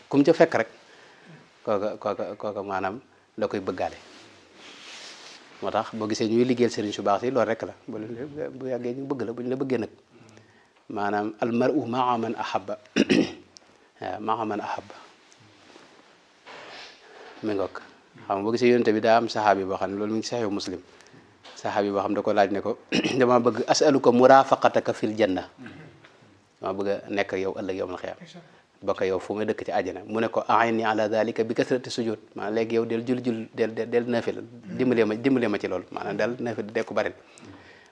kum ca fekk rek kooka maanaam la koy bëggaale moo tax boo gisee ñuy liggéeyal sëriñ su baax si loolu rek la bu yàggee ñu bëgg la bu ñu la bëggee nag maanaam al mar'u ma'a man ahabba waaw ma'a man ahabba mi ngoog xam nga boo gisee yonent bi daa am saxaabi boo xam ne loolu mu ngi saxiix Muslim saxaabi boo xam ne da ko laaj ne ko dama bëgg as'aluka murafaqataka fil janna dama bëgg a nekk yow ëllëg yawmal xiyaam bokk yow fu may dëkk ci àjjana mu ne ko a'inni ala dhalika bi kasrati sujud maanaam léegi yow del del naafila dimbale ma ci loolu maanaam del naafila de ko bari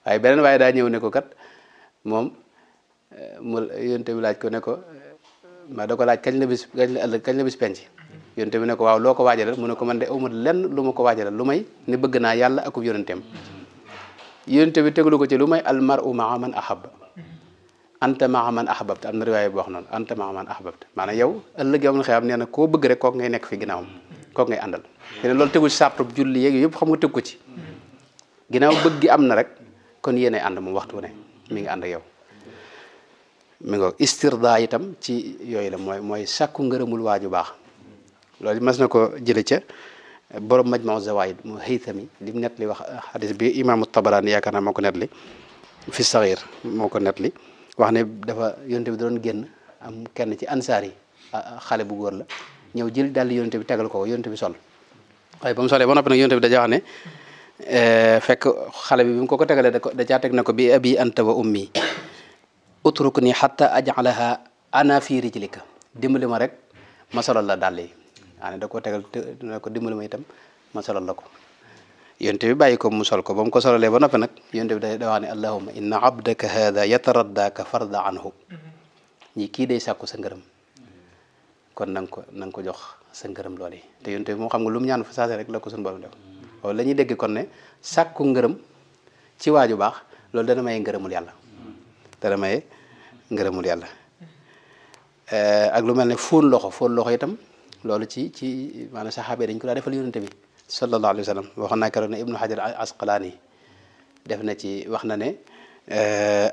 waaye beneen waaye daa ñëw ne ko kat moom mu yonent bi laaj ko ne ko ma da ko laaj kañ la bis penc yonent bi ne ko waaw loo ko waajalal mu ne ko man de amul lenn lu ma ko waajalal lu may ne bëgg naa yàlla akub yonenteem yonent bi teglu ko ci lu may al mar'u ma'a man ahabba anta ma'a man ahbabta am na riwaaya boo wax noonu anta ma'a man ahbabta maanaam yow ëllëg yow na xëy am nee na koo bëgg rek kooku ngay nekk fi ginnaawam kooku ngay àndal te ne loolu tegu ci sàrtu julli yeeg yëpp xam nga teg ko ci ginnaaw bëgg gi am na rek kon yéenay ànd moom waxtu ne mi ngi ànd ak yow mi ngo istirda itam ci yooyu la mooy sàkku ngërëmul waaju baax loolu mas na ko jële ca borom majmau zawaid mu haythami li mu net li wax xadis bi imaamu Tabarani yaakaar naa moo ko net li fi saxiir moo ko net li wax ne dafa yonte bi doon génn am kenn ci ansaar yi xale bu góor la ñëw jël daal yonte bi tegal ko yonte bi sol waaye ba mu solee ba noppi nag yonte bi daja wax ne fekk xale bi mu ko tegalee da caa teg na ko bi abi anta wa ummi utruk ni hatta aj'alaha ana fi rijlika dimbali ma rek ma solal la dàll yi waane da koo tegal ne ko dimbali ma itam ma solal la ko yonte bi bàyyi ko mu sol ko ba mu ko solalee ba noppi nag yonte bi da wax ne allahumma inna abdaka hada yataraddaka farda anhu ñi kii day sàkku sa ngërëm kon na nga ko jox sa ngërëm loolu yi te yonte bi moom xam nga lu mu ñaan fa saase rek la ko suñu borom def loolu la ñuy dégg kon ne sàkku ngërëm ci waaju baax loolu dana maye ngërëmul yàlla dana maye ngërëmul yàlla ak lu mel ne fóon loxo itam loolu ci maanaam saxaaba dañ ko daa defal yonente bi sallallahu alayhi wa sallam waxoon naa keroog ne ibnu hajar asqalaani def na ci wax na ne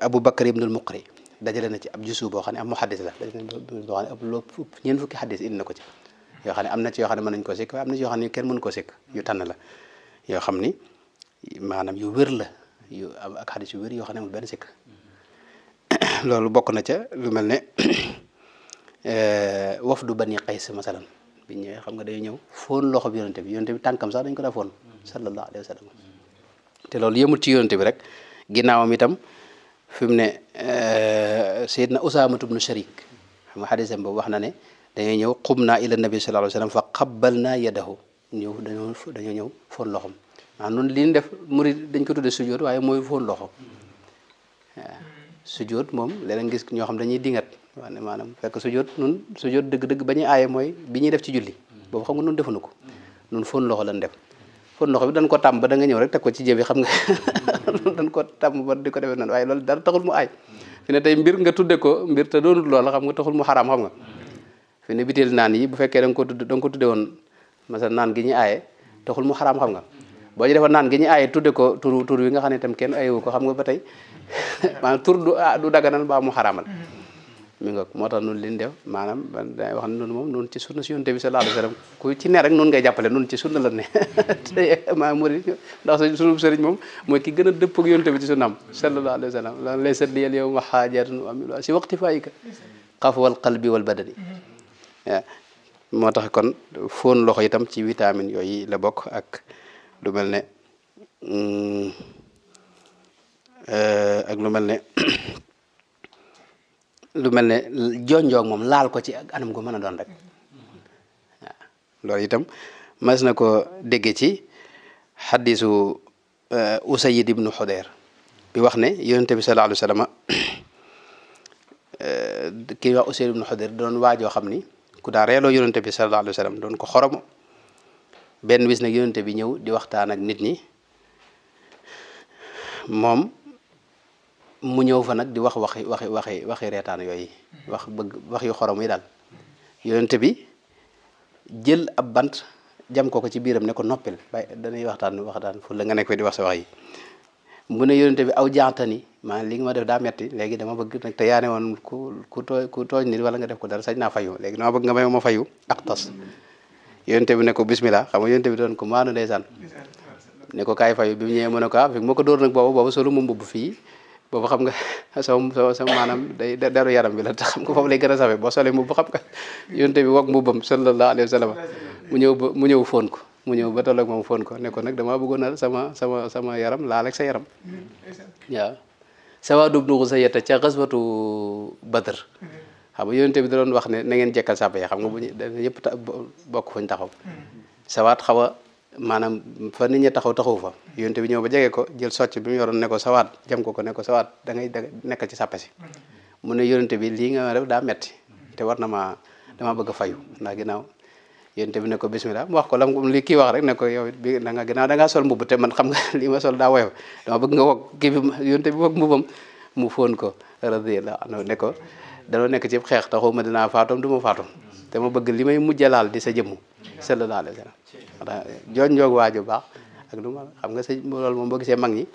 abou bakar ibnul muqri dajale na ci ab jusu boo xam ne am muhaddis la dajale na boo xam ne ab loo ñeent fukki haddis indi na ko ci yoo xam ne am na ci yoo xam ne mën nañu koo sikk waaye am na ci yoo xam ne kenn mënu koo sikk yu tànn la yoo xam ni maanaam yu wér la yu ak haddis yu wér yoo xam ne amul benn sikk loolu bokk na ca lu mel ne wafdu bani qays masalan bi ñëwee xam nga day ñëw foon loxo bi yonente bi tànkam sax dañ ko daa foon sallallahu alayhi wa sallam te loolu yëmul ci yonente bi rek ginnaawam itam fi mu ne Seydina Usaamatu bnu Sharik xam nga xadisam boobu wax na ne dañoo ñëw qumna ila nabi sallallahu alayhi wa sallam fa qabbalna yadahu dañoo ñëw foon loxom maanaam noonu li ñu def murid dañ ko tudde sujjóot waaye mooy foon loxo waaw sujjóot moom leneen gis ñoo xam dañuy dingat waaw ne maanaam fekk sujjóot dëgg-dëgg ba ñuy aaye mooy bi ñuy def ci julli boobu xam nga nun defuñu ko nun foon loxo lan def foon loxo bi dañ ko tàmm ba da nga ñëw rek teg ko ci jëbi xam nga dañ ko tàmm ba di ko defee noonu waaye loolu dara taxul mu aay fi ne tey mbir nga tudde ko mbir te doonul loola xam nga taxul mu xaraam xam nga fi ne biteel naan yi bu fekkee da nga ko tudde woon masal naan gi ñuy aaye taxul mu xaraam xam nga boo ci defoon naan gi ñuy aaye tudde ko tur wi nga xam ne itam kenn ayewu ko xam nga ba tey maanaam tur du daganal ba mu xaraamal mi nga moo tax noonu li ñu def maanaam day wax ne noonu moom noonu ci sunna si yonent bi sallallahu alayhi wasallam ku ci ne rek noonu ngay jàppale noonu ci sunna la ne te maa murid ndax sunu sëriñ moom mooy ki gën a dëpp ak yonent bi ci sunnaam sallallahu alayhi wasallam lan lay sat liyal yow ma xaajatun amilu si waqti faayika xafwal qalbi wal badani moo tax kon foon loxo itam ci vitamine yooyu la bokk ak lu mel ne jonjoog moom laal ko ci ak anam gu mën a doon rek waaw loolu itam mas na ko dégge ci xaddisu Usayd ibnu Xudayr bi di wax ne yonente bi sallallahu alayhi wa sallam kii wax Usayd ibn Hudayr doon waajoo xam ni ku daa reeloo yonente bi sallallahu alayhi wa sallam doon ko xoromo benn bis nag yonente bi ñëw di waxtaan ak nit ñi moom mu ñëw fa nag di wax waxi reetaan yooyu wax yu xorom yi daal yonente bi jël ab bant jam ko ci biiram ne ko noppil bay dañuy waxtaan fu la nga nekk fi di wax sa wax yi mu ne yonente bi aw jaantani maanaam li nga ma def daa metti léegi dama bëgg nag te yaa ne woon ku tooñ nit wala nga def ko dara sañ naa fayu léegi dama bëgg nga may ma fayu ak tas yonente bi ne ko bismillah xam nga yonente bi doon ko maanu ndeysaan ne ko kaay fayu bi mu ñëwee mu ne ko fi moo ko dóor nag boobu solu mu mbubb fii boobu xam nga sama maanaam day deru yaram bi la te xam nga foofu lay gën a safe boo solee mbubb xam nga yonente bi wog mbubbam sallallahu alayhi wa sallam mu ñëw fóon ko mu ñëw ba tolloog moom fóon ko ne ko nag damaa bëggoon a sama yaram laal ak sa yaram waaw sawa dub nuxu sa yetta ca xaswatu Badr xam nga yonente bi da doon wax ne na ngeen jekkal sàppe yi xam nga bu ñu ñëpp bokk fuñ taxaw sawaat xaw a maanaam fa nit ñi taxaw fa yonente bi ñëw ba jege ko jël socc bi mu yoroon ne ko sawaat jam ko ne ko sawaat da ngay nekkal ci sàppe si mu ne yonente bi lii nga def daa metti te war na dama bëgg a fayu ndax ginnaaw yonente bi ne ko bismillah mu wax ko lam li kii wax rek ne ko yow bi da nga ginnaaw da ngaa sol mbubb te man xam nga lii ma sol daa woyof dama bëgg nga wog kii bi yonente bi wog mbubbam mu fóon ko radiyallahu anhu ne ko danoo nekk ci xeex taxaw ma dinaa faatoom du ma faatoom te ma bëgg li may mujj laal di sa jëmmu sallallahu alayhi wa sallam jooj njoog waaju baax ak lu ma xam nga sëñ loolu moom boo gisee mag ñi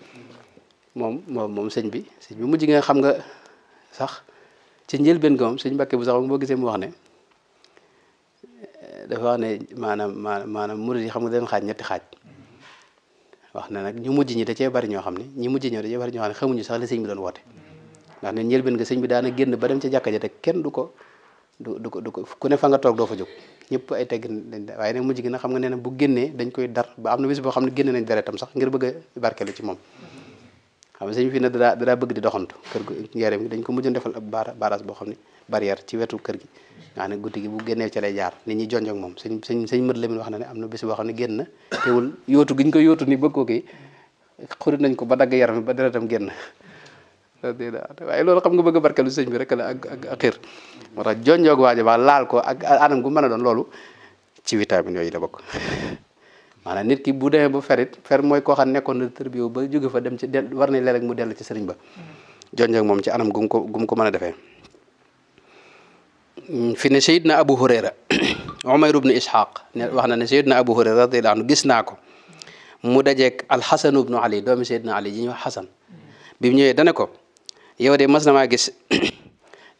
moom sëñ bi mujj nga xam nga sax ci njëlbeen ga moom sëñ Mbàkke bu sax boo gisee mu wax ne dafa wax ne maanaam murid yi xam nga dañ xaaj ñetti xaaj wax na nag ñu mujj ñi da cee bari ñoo xam ne ñi mujj ñoo da cee bari ñoo xam ne xamuñu sax li sëñ bi doon woote ndax ne njëlbeen nga sëñ bi daana génn ba dem ca jàkka ja te kenn du ko ku ne fa nga toog doo fa jóg ñëpp ay teggin lañ waaye nag mujj gi nag xam nga nee na bu génnee dañ koy dar ba am na bis boo xam ne génne nañ deretam sax ngir bëgg a barkeelu ci moom xam nga sëñ fi ne dadaa bëgg di doxantu kër gu njareem gi dañ ko mujjoon defal ab barrage boo xam ne barrière ci wetu kër gi nga ne guddi gi bu génnee ci lay jaar nit ñi jonjog moom sëñ mët la min wax na ne am na bis boo xam ne génn na teewul yóotu gi ñu ko yóotu ni bëgg ko kii xurit nañ ko ba dagg yaram ba deretam génn waaye loolu xam nga bëgg a barkeelu sëñ bi rek la ak xiir moo tax jonjoog waajo ba laal ko ak anam gu mën a doon loolu ci vitamine yooyu la bokk maanaam nit ki bu demee ba fer mooy koo xam nekkoon na tërbiyo ba jóge fa dem ci war na léeg-léeg mu dellu ci sëriñ ba jonjoog moom ci anam gum ko mën a defee fi ne Seydina Abu Hurayra Umayr ibn Ishaq ne wax na ne Seydina Abu Hurayra radiyallahu anhu gis naa ko mu dajeeg Alxasan ibnu Ali doomi Seydina Ali ji ñuy wax Xasan bi mu ñëwee dane ko yow de mas na maa gis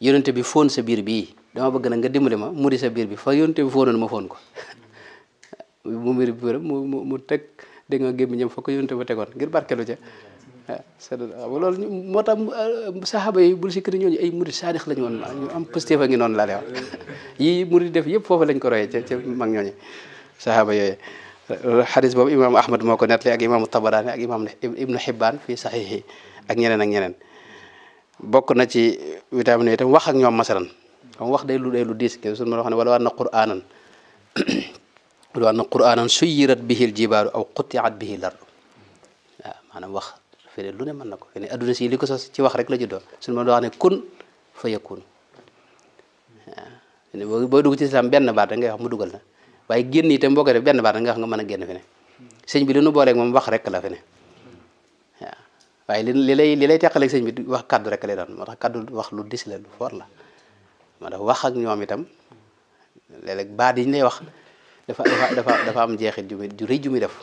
yonente bi fóon sa biir bii dama bëgg na nga dimbali ma mu di sa biir bi fa yonente bi fóonoon ma fóon ko mu mbir bi mu teg dégg nga gémmiñam fa ko yonente ba tegoon ngir barkelu ca loolu moo tax saxaaba yi bul si kër ñooñu ay murid saadix lañu woon ñu am positif a ngi noonu laa lay wax yii murid def yëpp foofu lañ ko royee ca mag ñooñu saxaaba yooyu xadis boobu imaamu Ahmad moo ko nettali ak imaamu Tabaraani ak imaam Ibnu Hibbaan fii saxiixi ak ñeneen bokk na ci vitamine yi itam wax ak ñoom masalan xam wax day lu diis ke suñu ma wax ne wala waa na qur'aanan suyyirat bihil jibaalu aw qutti'at bihil ardu waaw maanaam wax fene lu ne mën na ko fene adduna si li ko sos ci wax rek la juddoo suñu ma wax ne kun fa yakun waaw boo dugg ci islam benn baat da ngay wax mu dugal na waaye génn itam boo ko def benn baat da nga wax nga mën a génn fene sëñ bi li nu booleeg moom wax rek la fene waaw waaye li lay teqaleeg sëñ bi wax kaddu rek lay doon moo tax kaddu wax lu dis la lu fort la moo tax wax ak ñoom itam léeg-léeg baat yi ñu lay wax dafa am jeexit ju rëy ju muy def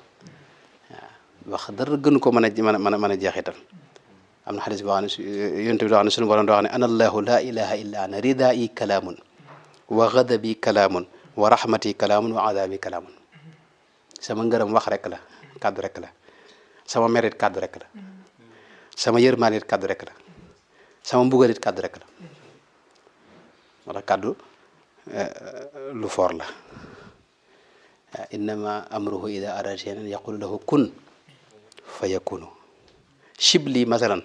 waaw wax dara gënu ko mën a jeexital am na xadis boo xam ne yonent bi doo xam ne suñu borom doo xam ne ana allahu la ilaha illa ana ridaa'i kalaamun wa ghadabi kalaamun wa rahmati kalaamun wa adabi kalaamun sama ngërëm wax rek la kaddu rek la sama mérite kaddu rek la sama yërmaanit kaddu rek la sama mbugalit kaddu rek la moo tax kaddu lu fort la innama amruhu ida arada shay'an yaqulu lahu kun fa yakunu shibli masalan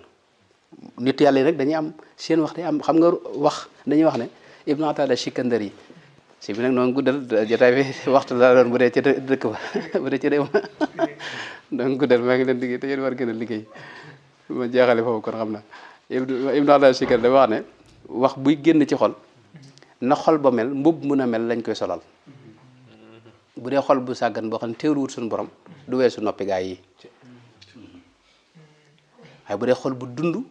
nit yàlla yi nag dañuy am seen wax day am xam nga wax dañuy wax ne Ibn Atada Shikandari si bi nag noonu guddal jotaay bi waxtu la doon bu dee ci dëkk ba bu dee ci réew ma donc guddal maa ngi leen liggéey te yéen war gën a liggéey ma jeexale foofu kon xam na Ibnu Atay Sikar dafa wax ne wax buy génn ci xol na xol ba mel mbub mun a mel lañ koy solal bu dee xol bu sàggan boo xam ne teewluwut suñu borom du weesu noppi gaa yi waaye bu dee xol bu dund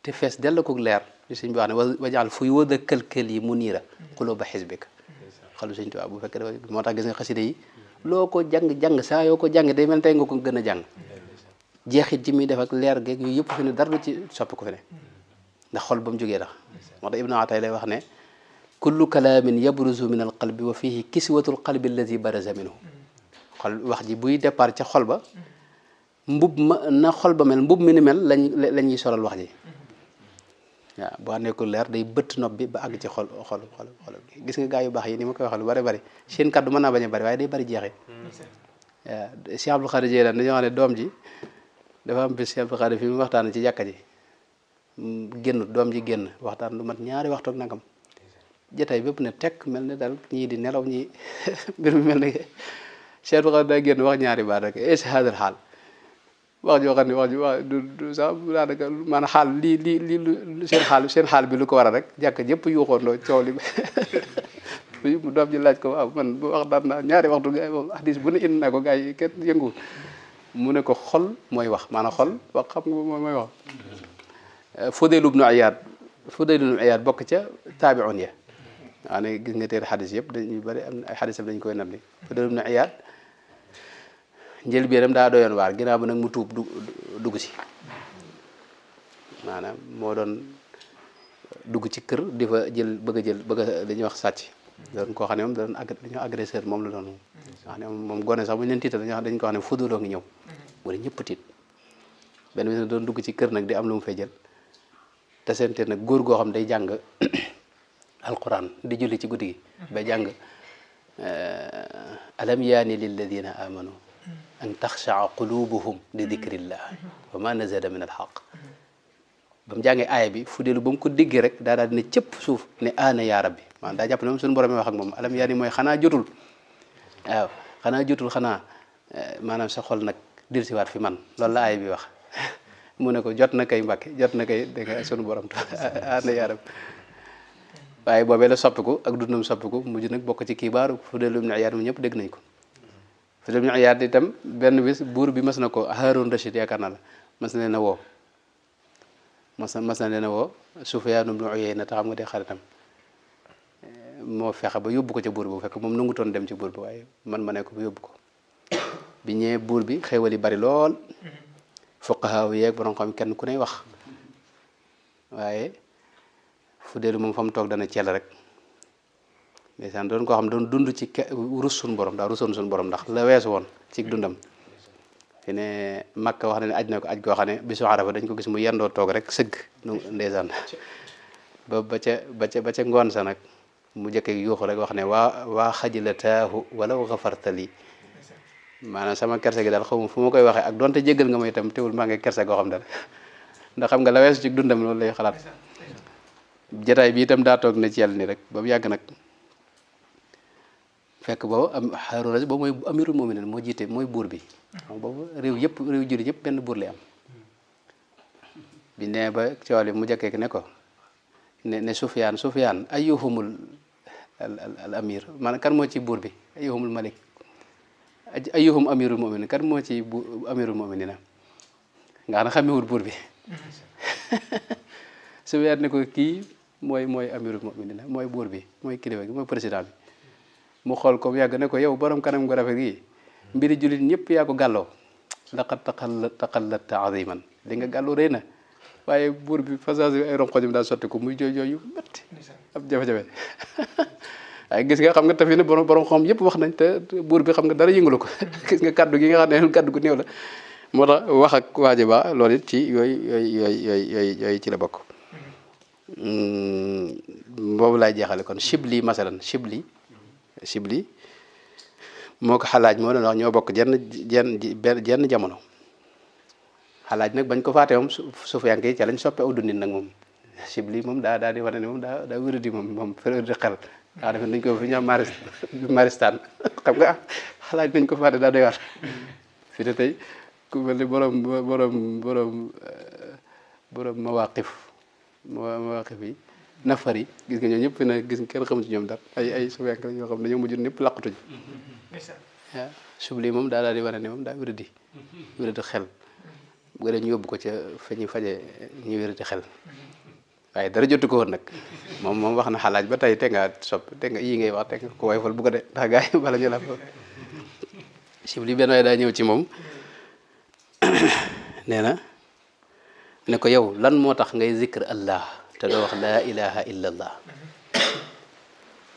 te fees dell ko leer li sëñ bi wax ne wajaal fuy wëda kël-kël yi mu niira xuloo ba xisbika xolu sëñ Tuubaa bu fekkee dafa moo tax gis nga xasida yi loo ko jàng saa yoo ko jàng day mel tey nga ko gën a jàng jeexit ji muy def ak leer geeg yooyu yëpp fi ne dara du ci soppi ko fi ne ndax xol ba mu jógee tax moo tax Ibnu Atay lay wax ne kullu kalaamin yabruzu min al qalbi wa fihi kiswatul qalbi alladi baraza minhu xol wax ji buy départ ca xol ba mbub ma na xol ba mel mbub mi ni mel la ñuy solal wax ji waaw boo nekkul leer day bëtt nopp bi ba àgg ci xol gis nga gaa yu baax yi ni ma koy waxee lu bari seen kaddu mën naa bañ a bari waaye day bari jeexee waaw Cheikh Abdou Khadir Jeylaan dañoo xam ne doom ji dafa am bis Cheikh Abdou Khadir fi mu waxtaan ci jàkka ji génn doom ji génn waxtaan lu mat ñaari waxtu ak nangam jotaay bépp ne tekk mel ne daal ñii di nelaw ñii mbir mi mel ne Cheikh Abdou Khadir daa génn wax ñaari baat rek es hadal xaal wax joo xam ne wax ji wax du sax daanaka maanaam xaal lii seen xaal bi lu ko waral rek jàkka jëpp yuuxoondoo coow li mu doom ji laaj ko waaw man bu wax daan naa ñaari waxtu gars yi moom hadis bu ne indi naa ko gars yi kenn yëngu mu ne ko xol mooy wax maanaam xol wax xam nga mooy wax Fudayl ibn Iyaad bokk ca taabi'un ya waaw ne gis nga teer hadis yëpp dañuy bëri am ay hadisam dañu koy nandi Fudayl ibn Iyaad njëlbéenam daa doyoon waar ginnaaw ba nag mu tuub dugg si maanaam moo doon dugg ci kër di fa bëgg a dañuy wax sàcc doon koo xam ne moom dañoo agresseur moom la doon wax ne moom gone sax bu ñu leen tiital dañ ko wax ne Fuduloo ngi ñëw wala ñëpp tiit benn bis doon dugg ci kër nag di am lu mu fay jël te seen nag góor goo xam day jàng alquran di julli ci guddi gi bay jàng alam yaani lilladina amanu an taxshaa qulubuhum li dikrillah wa ma nazala min alxaq ba mu jàngee aaya bi Fudaylu ba mu ko déggee rek daal di ne cëpp suuf ne aana yaa rabbi maanaam daa jàpp ne moom suñu borom wax ak moom alam yaani mooy xanaa jotul waaw xanaa maanaam sa xol nag dellusiwaat fi man loolu la aaya bi wax mu ne ko jot na kay Mbàkke jot na kay dégg nga sunu borom aana yaa rabbi waaye boobee la soppiku ak dundam soppiku mujj nag bokk ci kibaaru Fudaylu ibn Iyaad mu ñëpp dégg nañ ko Fudaylu ibn Iyaad itam benn bis buur bi mas na ko Haarun Rashid yaakaar naa la mas na leen a woo mas na leen a woo Sufyaan ibn Uyayna te xam nga de xaritam moo fexe ba yóbbu ko ca buur bi bu fekk moom nangutoon dem ci buur bi waaye man ma ne ko ba yóbbu ko bi ñëwee buur bi xéewal yi bari lool fuqahaa yeeg borom xam kenn ku ne wax waaye Fudaylu moom fa mu toog dana ceel rek ndeysaan doon koo xam doon dund ci rus suñu borom daa rusoon suñu borom ndax la weesu woon ci dundam fi ne Makka wax na ne aj na ko aj goo xam ne bisu Arafa dañ ko gis mu yendoo toog rek sëgg ndeysaan ba ca ngoon sa nag mu jëkke yuuxu rek wax ne waa xajilataahu walaw xafarta lii maanaam sama kerse gi daal xaw ma fu ma koy waxee ak donte jéggal nga ma itam teewul maa ngi kerse goo xam dara ndax xam nga la weesu ci dundam loolu lay xalaat jataay bi itam daa toog ne ci yàlla ni rek ba mu yàgg nag fekk boobu am Haaruna boobu mooy amirul mu'minin moo jiite mooy buur bi xam boobu réew jullit yëpp benn buur lay am bi nee ba cool yi mu jëkkee ne ko ne Sufyaan ayyuhumul al amir maanaam kan moo ci buur bi ayyuhumul malik ayyuhum amirul mu'minin kan moo ci amirul mu'minin nga xam ne xamewul buur bi Sufyaan ne ko kii mooy amirul mu'minin mooy buur bi mooy kilifa gi mooy président bi mu xool ko yàgg ne ko yow borom kanam gu rafet gi mbiri jullit ñëpp yaa ko gàlloo laqad taqallatta aziman li nga gàllu rëy na waaye buur bi passage bi ay ronkoñam daal sotti ko muy jooy yu métti ab jafe-jafe waaye gis nga xam nga tafi ne borom xam yëpp wax nañ te buur bi xam nga dara yëngalu ko gis nga kaddu gi nga xam ne kaddu gu néew la moo tax wax ak waaji ba loolu it ci yooyu ci la bokk boobu laay jeexale kon Shibli masalan Shibli moo ko Xalaaj moo doon wax ñoo bokk jenn jamono Xalaaj nag bañ ko faatee moom Sufyaan yi ca lañ soppe aw dundin nag moom Shibli moom daa di wane ne moom daa wéradi moom frère de xel daa defe nañ ko fi ñoom Maristaan xam nga Xalaaj nañ ko faate daa doy waar fi ne tey ku mel ni borom mawaqif yi nafar yi gis nga ñoo ñëpp na gis nga kenn xamu ci ñoom dara ay suwenk la ñoo xam ne dañoo mujj ñëpp laqatuñ waaw subli moom daal di wane ne moom daa wéradi xel bu ko dee ñu yóbbu ko ca fa ñuy faje ñu wéradi xel waaye dara jotu ko woon nag moom wax na xalaaj ba tey te nga yii ngay wax te nga ko wayfal bu ko de ndax gars yi bala ñu la fa subli benn waaye daa ñëw ci moom nee na ne ko yow lan moo tax ngay zikr allah te doo wax laa ilaha illa allah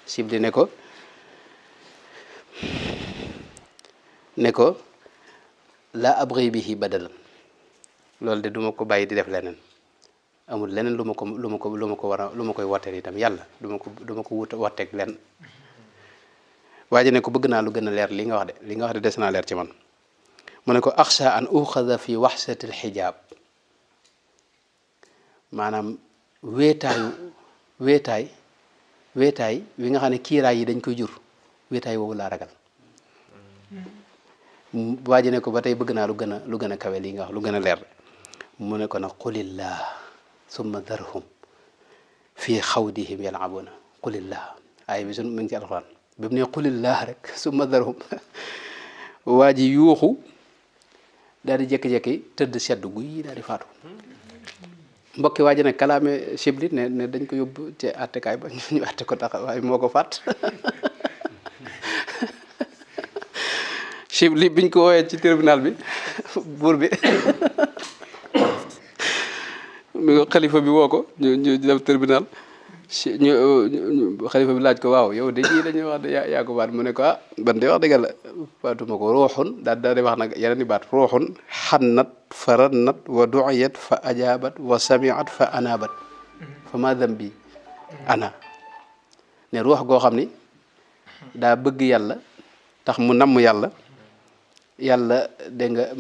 Sibli ne ko laa abri bihi badalan loolu de duma ko bàyyi di def leneen amul leneen lu ma ko war a lu ma koy wotteel itam yàlla du ma ko wotteeg lenn waaye ne ko bëgg naa lu gën a leer li nga wax de des naa leer ci man mu ne ko axsha an uxada fi waxsati alxijaab maanaam wéetaay wi nga xam ne kiiraay yi dañ koy jur wéetaay woowu laa ragal waa ji ne ko ba tey bëgg naa lu gën a kawe lii nga wax lu gën a leer mu ne ko nag qulillah summa darhum fii xawdihim yalabuna qulillah ay bi sun mu ngi ci alxuraan bi mu ne qulillah rek summa darhum waa ji yuuxu daal di jékki-jékki tëdd sedd guy daal di faatu mbokki waa ji nag kalaame Sibli ne dañ ko yóbbu ci attekaay ba ñu atte ko tax waaye moo ko faat Sibli biñ ko woowee ci tribunal bi buur bi xalifa bi woo ko ñu dem tribunal xalifa bi laaj ko waaw yow de kii dañuy wax de yaa ko baat mu ne ko ah ban de wax dëgg la baatuma ko ruuxun daal di wax nag yeneen i baat ruuxun xannat fa rannat wa duiyat fa ajaabat wa samiat fa anaabat fa ma dambi ana ne ruux goo xam ni daa bëgg yàlla tax mu namm yàlla dégg nga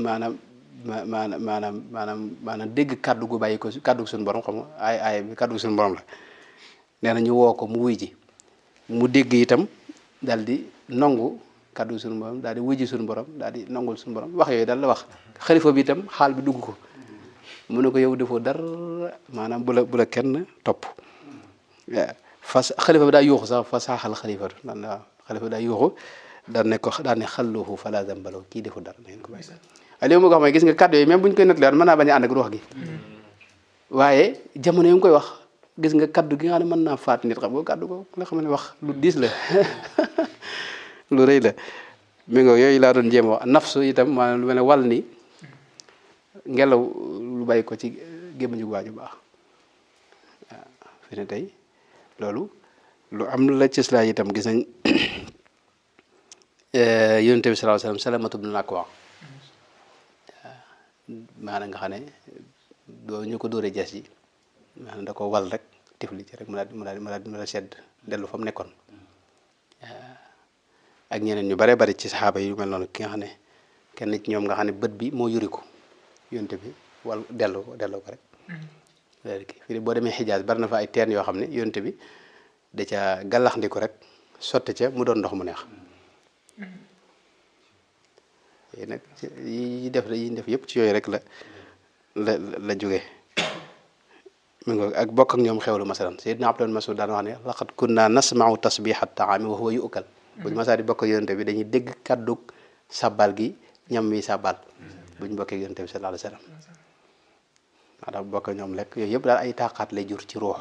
maanaam dégg kàddu gu bàyyi ko kàddu suñu borom xam nga ay bi kàddu suñu borom la nee na ñu woo ko mu wuy ji mu dégg itam daal di nangu kàddu suñu borom daal di wuy ji suñu borom daal di nangul suñu borom wax yooyu daal la wax xalifa bi itam xaal bi dugg ko mu ne ko yow defoo dara maanaam bu la kenn topp xalifa bi daa yuuxu sax fa saaxal xalifatu daan waaw xalifa bi daa yuuxu daan ne xalluhu fala dambalo kii defu dara neen ko bàyyi waaye li ma ko xam mooy gis nga kàddu yooyu même bu ñu koy nettali mën naa bañ a ànd ak ruux gi waaye jamono yi mu koy wax gis nga kaddu gi nga xam ne mën naa faat nit xam nga kaddu ko nga xam ne wax lu diis la lu rëy la mi nga yooyu laa doon jéem a wax nafsu itam maanaam lu mel ne wàll ni ngelaw lu bàyyi ko ci gémmiñu waaju baax waaw fi ne tey loolu lu am la ci islaam itam gis nañ yonent bi sallallahu alayhi wasallam Salamatu bnu Akwa maanaam nga xam ne doo ñu ko dóoree jas yi maanaam da ko wal rek tifli ci rek mu daal sedd dellu fa mu nekkoon ak ñeneen ñu bare bari ci saxaaba yi yu mel noonu ki nga xam ne kenn ci ñoom nga xam ne bët bi moo yuriku yonte bi wal delloo ko rek léegi fii boo demee Xijaaz bari na fa ay teen yoo xam ne yonte bi da ca gàllaxndiku rek sotti ca mu doon ndox mu neex yi nag yi def yëpp ci yooyu rek la jóge mi ngi ak bokk ak ñoom xewlu masalan Sayyidna Abdul Mas'ud daan wax ne laqad kunna nasma'u tasbiha at-ta'ami wa huwa yu'kal buñu masaa di bokk ak yonente bi dañuy dégg kàddug sàbbal gi ñam wi sàbbal buñu bokkee ak yonente bi sallallahu alayhi wa sallam maanaam bokk ak ñoom lekk yooyu yëpp daal ay taqaat lay jur ci ruux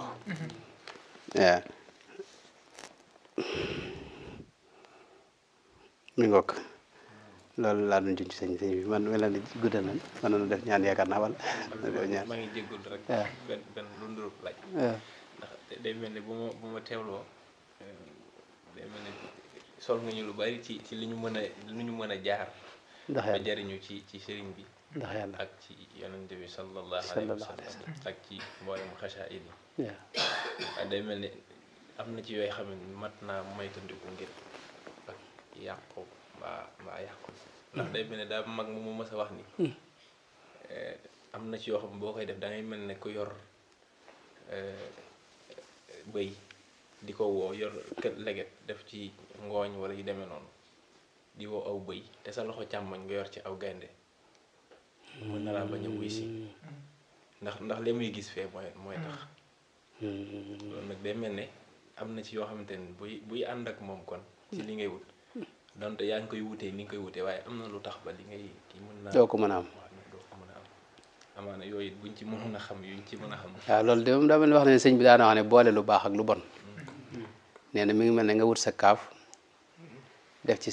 mi ngoog loolu laa doon junj sëñ bi man mel na ni guddal nañ mën na def ñaan yaakaar naa wala. maa ngi jéggul rek. benn lu ndurub laaj. ndax day mel ni bu ma teewloo day mel ni sol nga ñu lu bari ci li ñu mën a jaar. ndax ba jariñu ci sëriñ bi. ndax yàlla ak ci yonente bi sallallahu alayhi wa sallam ak ci mboolem xasaayid yi. waaye day mel ni am na ci yooyu xam ne mat naa moytandiku ngir ak yàqu mbaa yàqu ndax day mel ne daa mag mu mës a wax ni am na ci yoo xam boo koy def da ngay mel ne ku yor bëy di ko woo yor kët leget def ci ngooñ wala yu demee noonu di woo aw bëy te sa loxo càmmoñ nga yor ci aw gaynde mën na laa bañ a wuy si ndax li muy gis fee mooy tax loolu nag day mel ne am na ci yoo xamante ne buy ànd ak moom kon ci li ngay wut donte yaa ngi koy wutee ni nga koy wutee waaye am na lu tax ba li ngay kii mën naa doo ko mën a am doo ko mën a am amaana yooyu buñ ci mënoon a xam yuñ ci mën a xam waaw loolu de moom daa mel ni wax ne sëñ bi daana wax ne boole lu baax ak lu bon nee na mi ngi mel ne nga wut sa kaaf def ci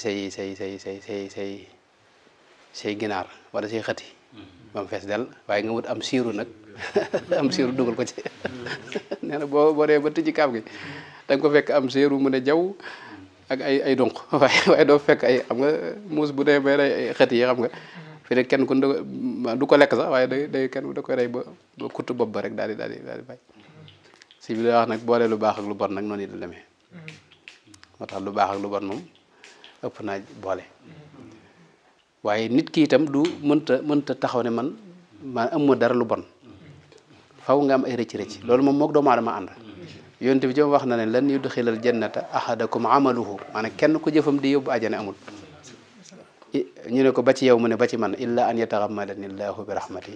say ginaar wala say xëti ba mu fees del waaye nga wut am siiru nag am siiru dugal ko ci nee na boo dee ba tëj kaaf gi da nga ko fekk am siiru mu ne jaww ak ay dunq waaye doo fekk ay xam nga muus bu dee bay rey ay xëti yi xam nga fi ne kenn ku du ko lekk sax waaye day kenn da koy rey ba kuttu bopp ba rek daal di bay si bi la wax nag boole lu baax ak lu bon nag noonu la demee moo tax lu baax ak lu bon moom ëpp naa boole waaye nit ki itam du mënta taxaw ne man am ma dara lu bon faw nga am ay rëcc loolu moom mook doomu aadama ànd yonent bi jom wax na ne lan yudxilal jannata ahadakum amaluhu maanaam kenn ku jëfam di yóbbu ajana amul ñu ne ko ba ci yow mu ne ba ci man illa an yataxammadani llahu bi rahmati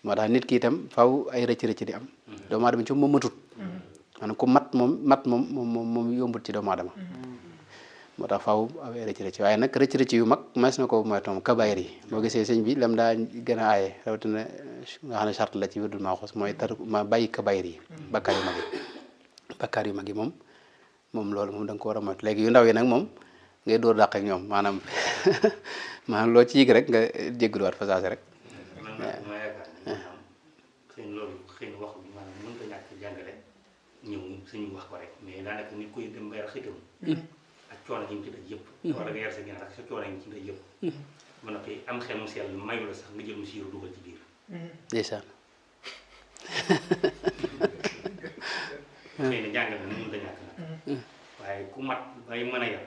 moo tax nit ki itam faw ay rëcc di am doomu aadama ci moom matut maanaam ku mat moom yombut ci doomu aadama moo tax faaw awee rëcc waaye nag rëcc yu mag mas na ko mooy toom kabayir yi boo gisee sëñ bi lam daa gën a aaye rawatina nga xam ne charte la ci wirdul maaxuus mooy ma bàyyi kabayir yi bakkaar yu mag yi moom loolu moom da nga ko war a moytu léegi yu ndaw yi nag moom ngay dóor dàq ak ñoom maanaam loo ci yëg rek nga jégaluwaat fa saase rek suñu wax ko rek mais daanaka nit koy dem bayal xitam ak coono yi ñu ci daj yëpp wala nga yar sa ginaar ak sa coono yi ñu ci daj yëpp ba noppi am xel mu sell mayu la sax nga jël mu siiru dugal ci biir ndeysaan xëy na jàngal na mënut a ñàkk nag waaye ku mat bay mën a yar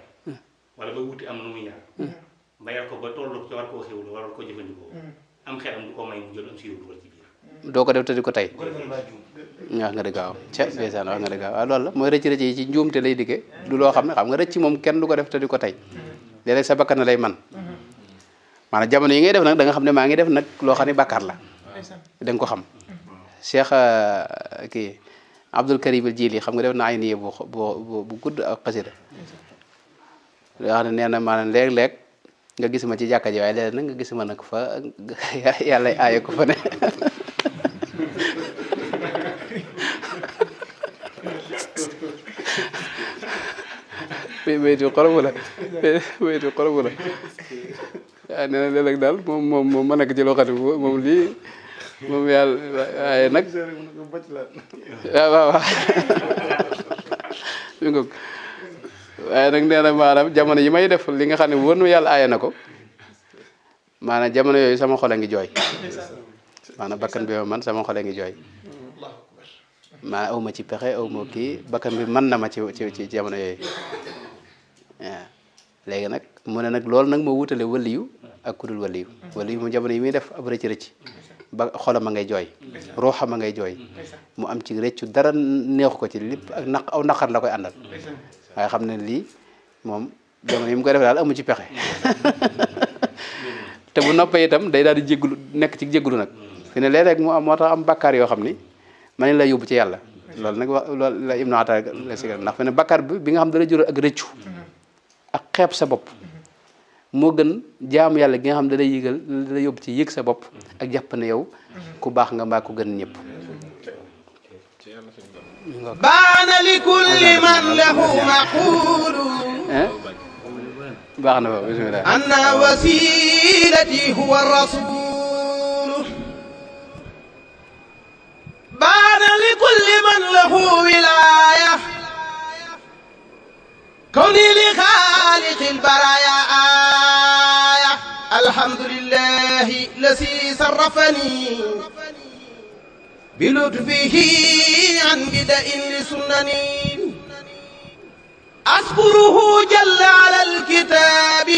wala ba wuti am nu muy yar ba yar ko ba tollu ci war koo xewlu war koo jëfandikoo am xelam du ko may mu jël am siiru dugal ci biir doo ko def te di ko tey wax nga dëgg waaw ndeysaan wax nga dëgg waaw loolu la mooy rëcc yi ci njuumte lay diggee du loo xam ne xam nga rëcc moom kenn du ko def te di ko tey léeg-léeg sa bakkan na lay man maanaam jamono yi ngay def nag da nga xam ne maa ngi def nag loo xam ne bàkkaar la da nga ko xam Cheikh kii Abdul Karim al Jili xam nga def na ay niye bu gudd ak xasida yoo xam ne nee na maanaam léeg-léeg nga gis ma ci jàkka ji waaye léeg nag nga gis ma nag fa yàlla aaye ko fa ne baytu xoromu la waaw nee na léeg-léeg daal moom ma nekk ci loo xam ne moom lii moom yàlla waaye nag waaw mi ngoog waaye nag nee na maanaam jamono yi may def li nga xam ne wóor na yàlla aaye na ko maanaam jamono yooyu sama xol a ngi jooy maanaam bakkan bi man sama xol a ngi jooy maa awma ci pexe awma kii bakkan bi mën na ma ci jamono yooyu waaw léegi nag mu ne nag loolu nag moo wutale waliyu ak kudul waliyu mu jamono yi muy def ab rëcc ba xolam a ngay jooy ruuxam a ngay jooy mu am ci rëccu dara neexu ko ci lépp ak aw naqar la koy àndal waaye xam ne lii moom jamono yi mu koy def daal amu ci pexe te bu noppee itam day daal di jéggulu nekk ci jéggulu nag fi ne léeg-léeg mu am moo tax am bakkaar yoo xam ni man la yóbbu ci yàlla loolu nag loolu la Ibnu Ataa la si ndax fi ne bakkaar bi nga xam dara jural ak rëccu ak xeeb sa bopp moo gën jaamu yàlla gi nga xam da lay yëgal da lay yóbbu ci yëg sa bopp ak jàpp ne yow ku baax nga mbaa ku gën ñëpp baana li kulli man lahu maqulu baax na fa bismillah anna wasilati huwa rasul baana li kulli man lahu wilaya كوني لخالق البرايا آية الحمد لله الذي صرفني بلطفه عن بدء لسنني أشكره جل على الكتاب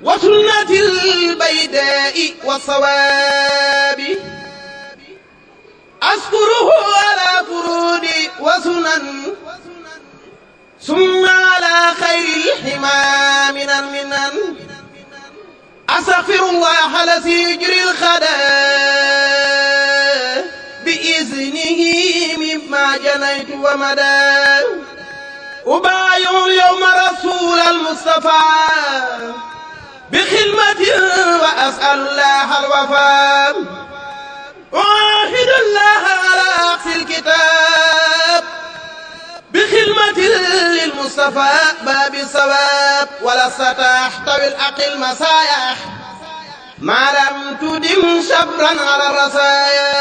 وسنة البيداء والصواب أشكره على فروض وسنن ثم على خير الحمى من المنن أستغفر الله الذي يجري الخدى بإذنه مما جنيت ومدى أبايع اليوم رسول المصطفى بخدمة وأسأل الله الوفاء أعاهد الله على عكس الكتاب بخدمة للمصطفى باب الصواب ولا ستحتوي العقل مسايح ما لم تدم شبرا على الرسايا